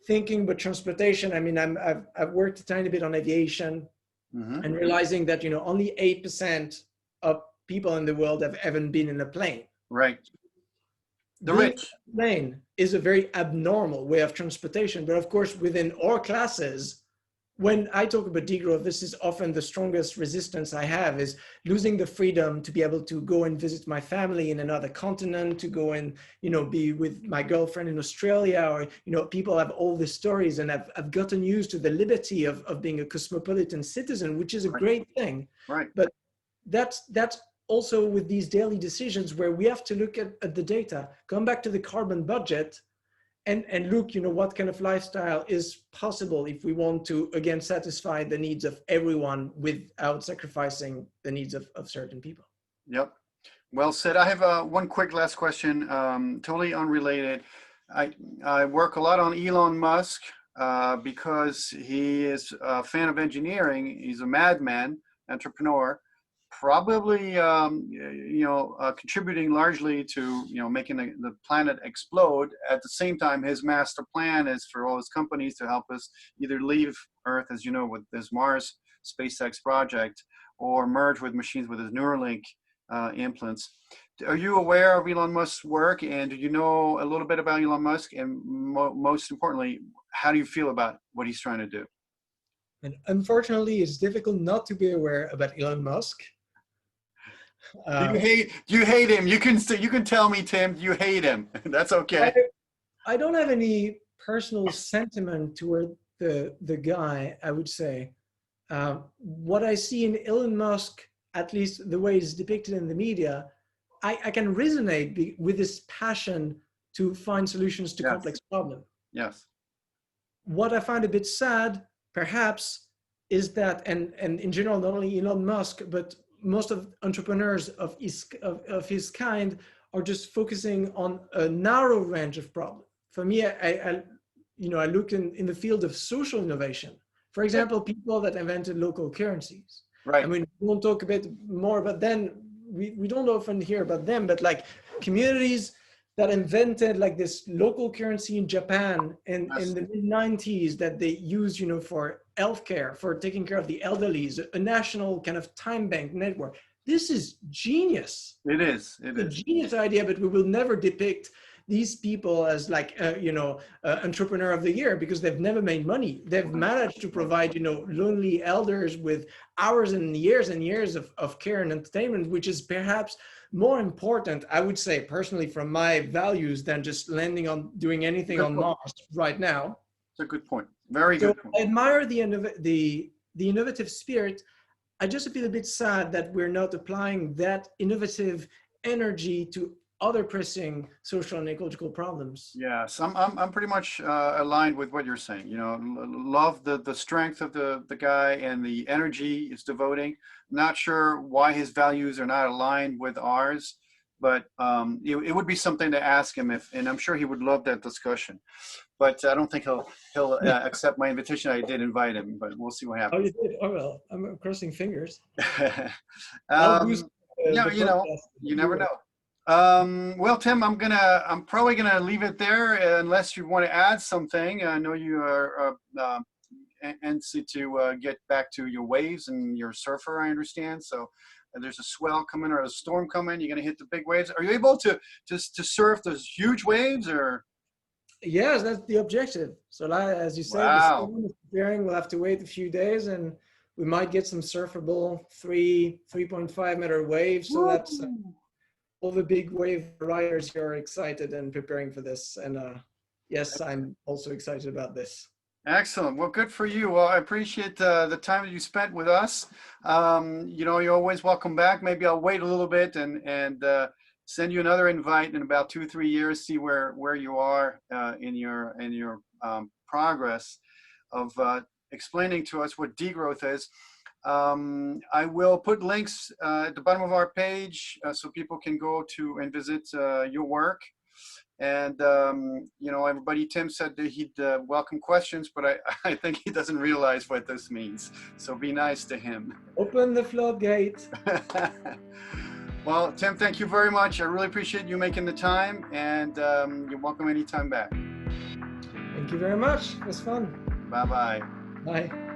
thinking, but transportation. I mean, I've worked a tiny bit on aviation and realizing that, you know, only 8% of people in the world have ever been in a plane. Right. The rich. Plane is a very abnormal way of transportation. But of course, within our classes, when I talk about degrowth, this is often the strongest resistance I have is losing the freedom to be able to go and visit my family in another continent, to go and, you know, be with my girlfriend in Australia, or, you know, people have all these stories and I've gotten used to the liberty of being a cosmopolitan citizen, which is a great thing. Right. But that's also with these daily decisions where we have to look at the data, come back to the carbon budget and look, you know, what kind of lifestyle is possible if we want to, again, satisfy the needs of everyone without sacrificing the needs of certain people. Yep. Well said. I have one quick last question, totally unrelated. I work a lot on Elon Musk because he is a fan of engineering. He's a madman, entrepreneur. Probably, contributing largely to, you know, making the planet explode. At the same time, his master plan is for all his companies to help us either leave Earth, as you know, with this Mars SpaceX project, or merge with machines with his Neuralink implants. Are you aware of Elon Musk's work, and do you know a little bit about Elon Musk? And most importantly, how do you feel about what he's trying to do? And unfortunately, it's difficult not to be aware about Elon Musk. You hate him. You can tell me, Tim, you hate him. That's okay. I don't have any personal sentiment toward the guy, I would say. What I see in Elon Musk, at least the way it's depicted in the media, I can resonate with this passion to find solutions to complex problems. Yes. What I find a bit sad, perhaps, is that, and in general, not only Elon Musk, but most of entrepreneurs of his kind are just focusing on a narrow range of problems. For me, I look in the field of social innovation. For example, people that invented local currencies. Right. I mean, we won't talk a bit more about them. We don't often hear about them, but like communities that invented like this local currency in Japan in the mid-90s that they use, for healthcare, for taking care of the elderly, a national kind of time bank network. This is genius. It is. It's a genius idea, but we will never depict these people as like, entrepreneur of the year because they've never made money. They've managed to provide, lonely elders with hours and years of care and entertainment, which is perhaps more important, I would say personally, from my values than just landing on doing anything on Mars right now. It's a good point. Very good point. I admire the innovative spirit. I just feel a bit sad that we're not applying that innovative energy to other pressing social and ecological problems. Yes, I'm pretty much aligned with what you're saying. Love the strength of the guy and the energy he's devoting. Not sure why his values are not aligned with ours, but it would be something to ask him and I'm sure he would love that discussion. But I don't think he'll accept my invitation. I did invite him, but we'll see what happens. Oh, you did? Oh well, I'm crossing fingers. You never know. Well, Tim, I'm probably gonna leave it there unless you want to add something. I know you are antsy to get back to your waves and your surfer, I understand. So there's a swell coming or a storm coming. You're gonna hit the big waves. Are you able to surf those huge waves or? Yes, that's the objective. So as you said, the storm is preparing. We'll have to wait a few days and we might get some surfable 3.5 meter waves. So that's all the big wave riders here are excited and preparing for this. And yes, I'm also excited about this. Excellent. Well, good for you. Well, I appreciate the time that you spent with us. You're always welcome back. Maybe I'll wait a little bit and send you another invite in about 2-3 years, see where you are in your progress of explaining to us what degrowth is. I will put links at the bottom of our page so people can go to and visit your work. And, everybody, Tim said that he'd welcome questions, but I think he doesn't realize what this means. So be nice to him. Open the floodgate. Well, Tim, thank you very much. I really appreciate you making the time, and you're welcome anytime back. Thank you very much. It was fun. Bye-bye. Bye.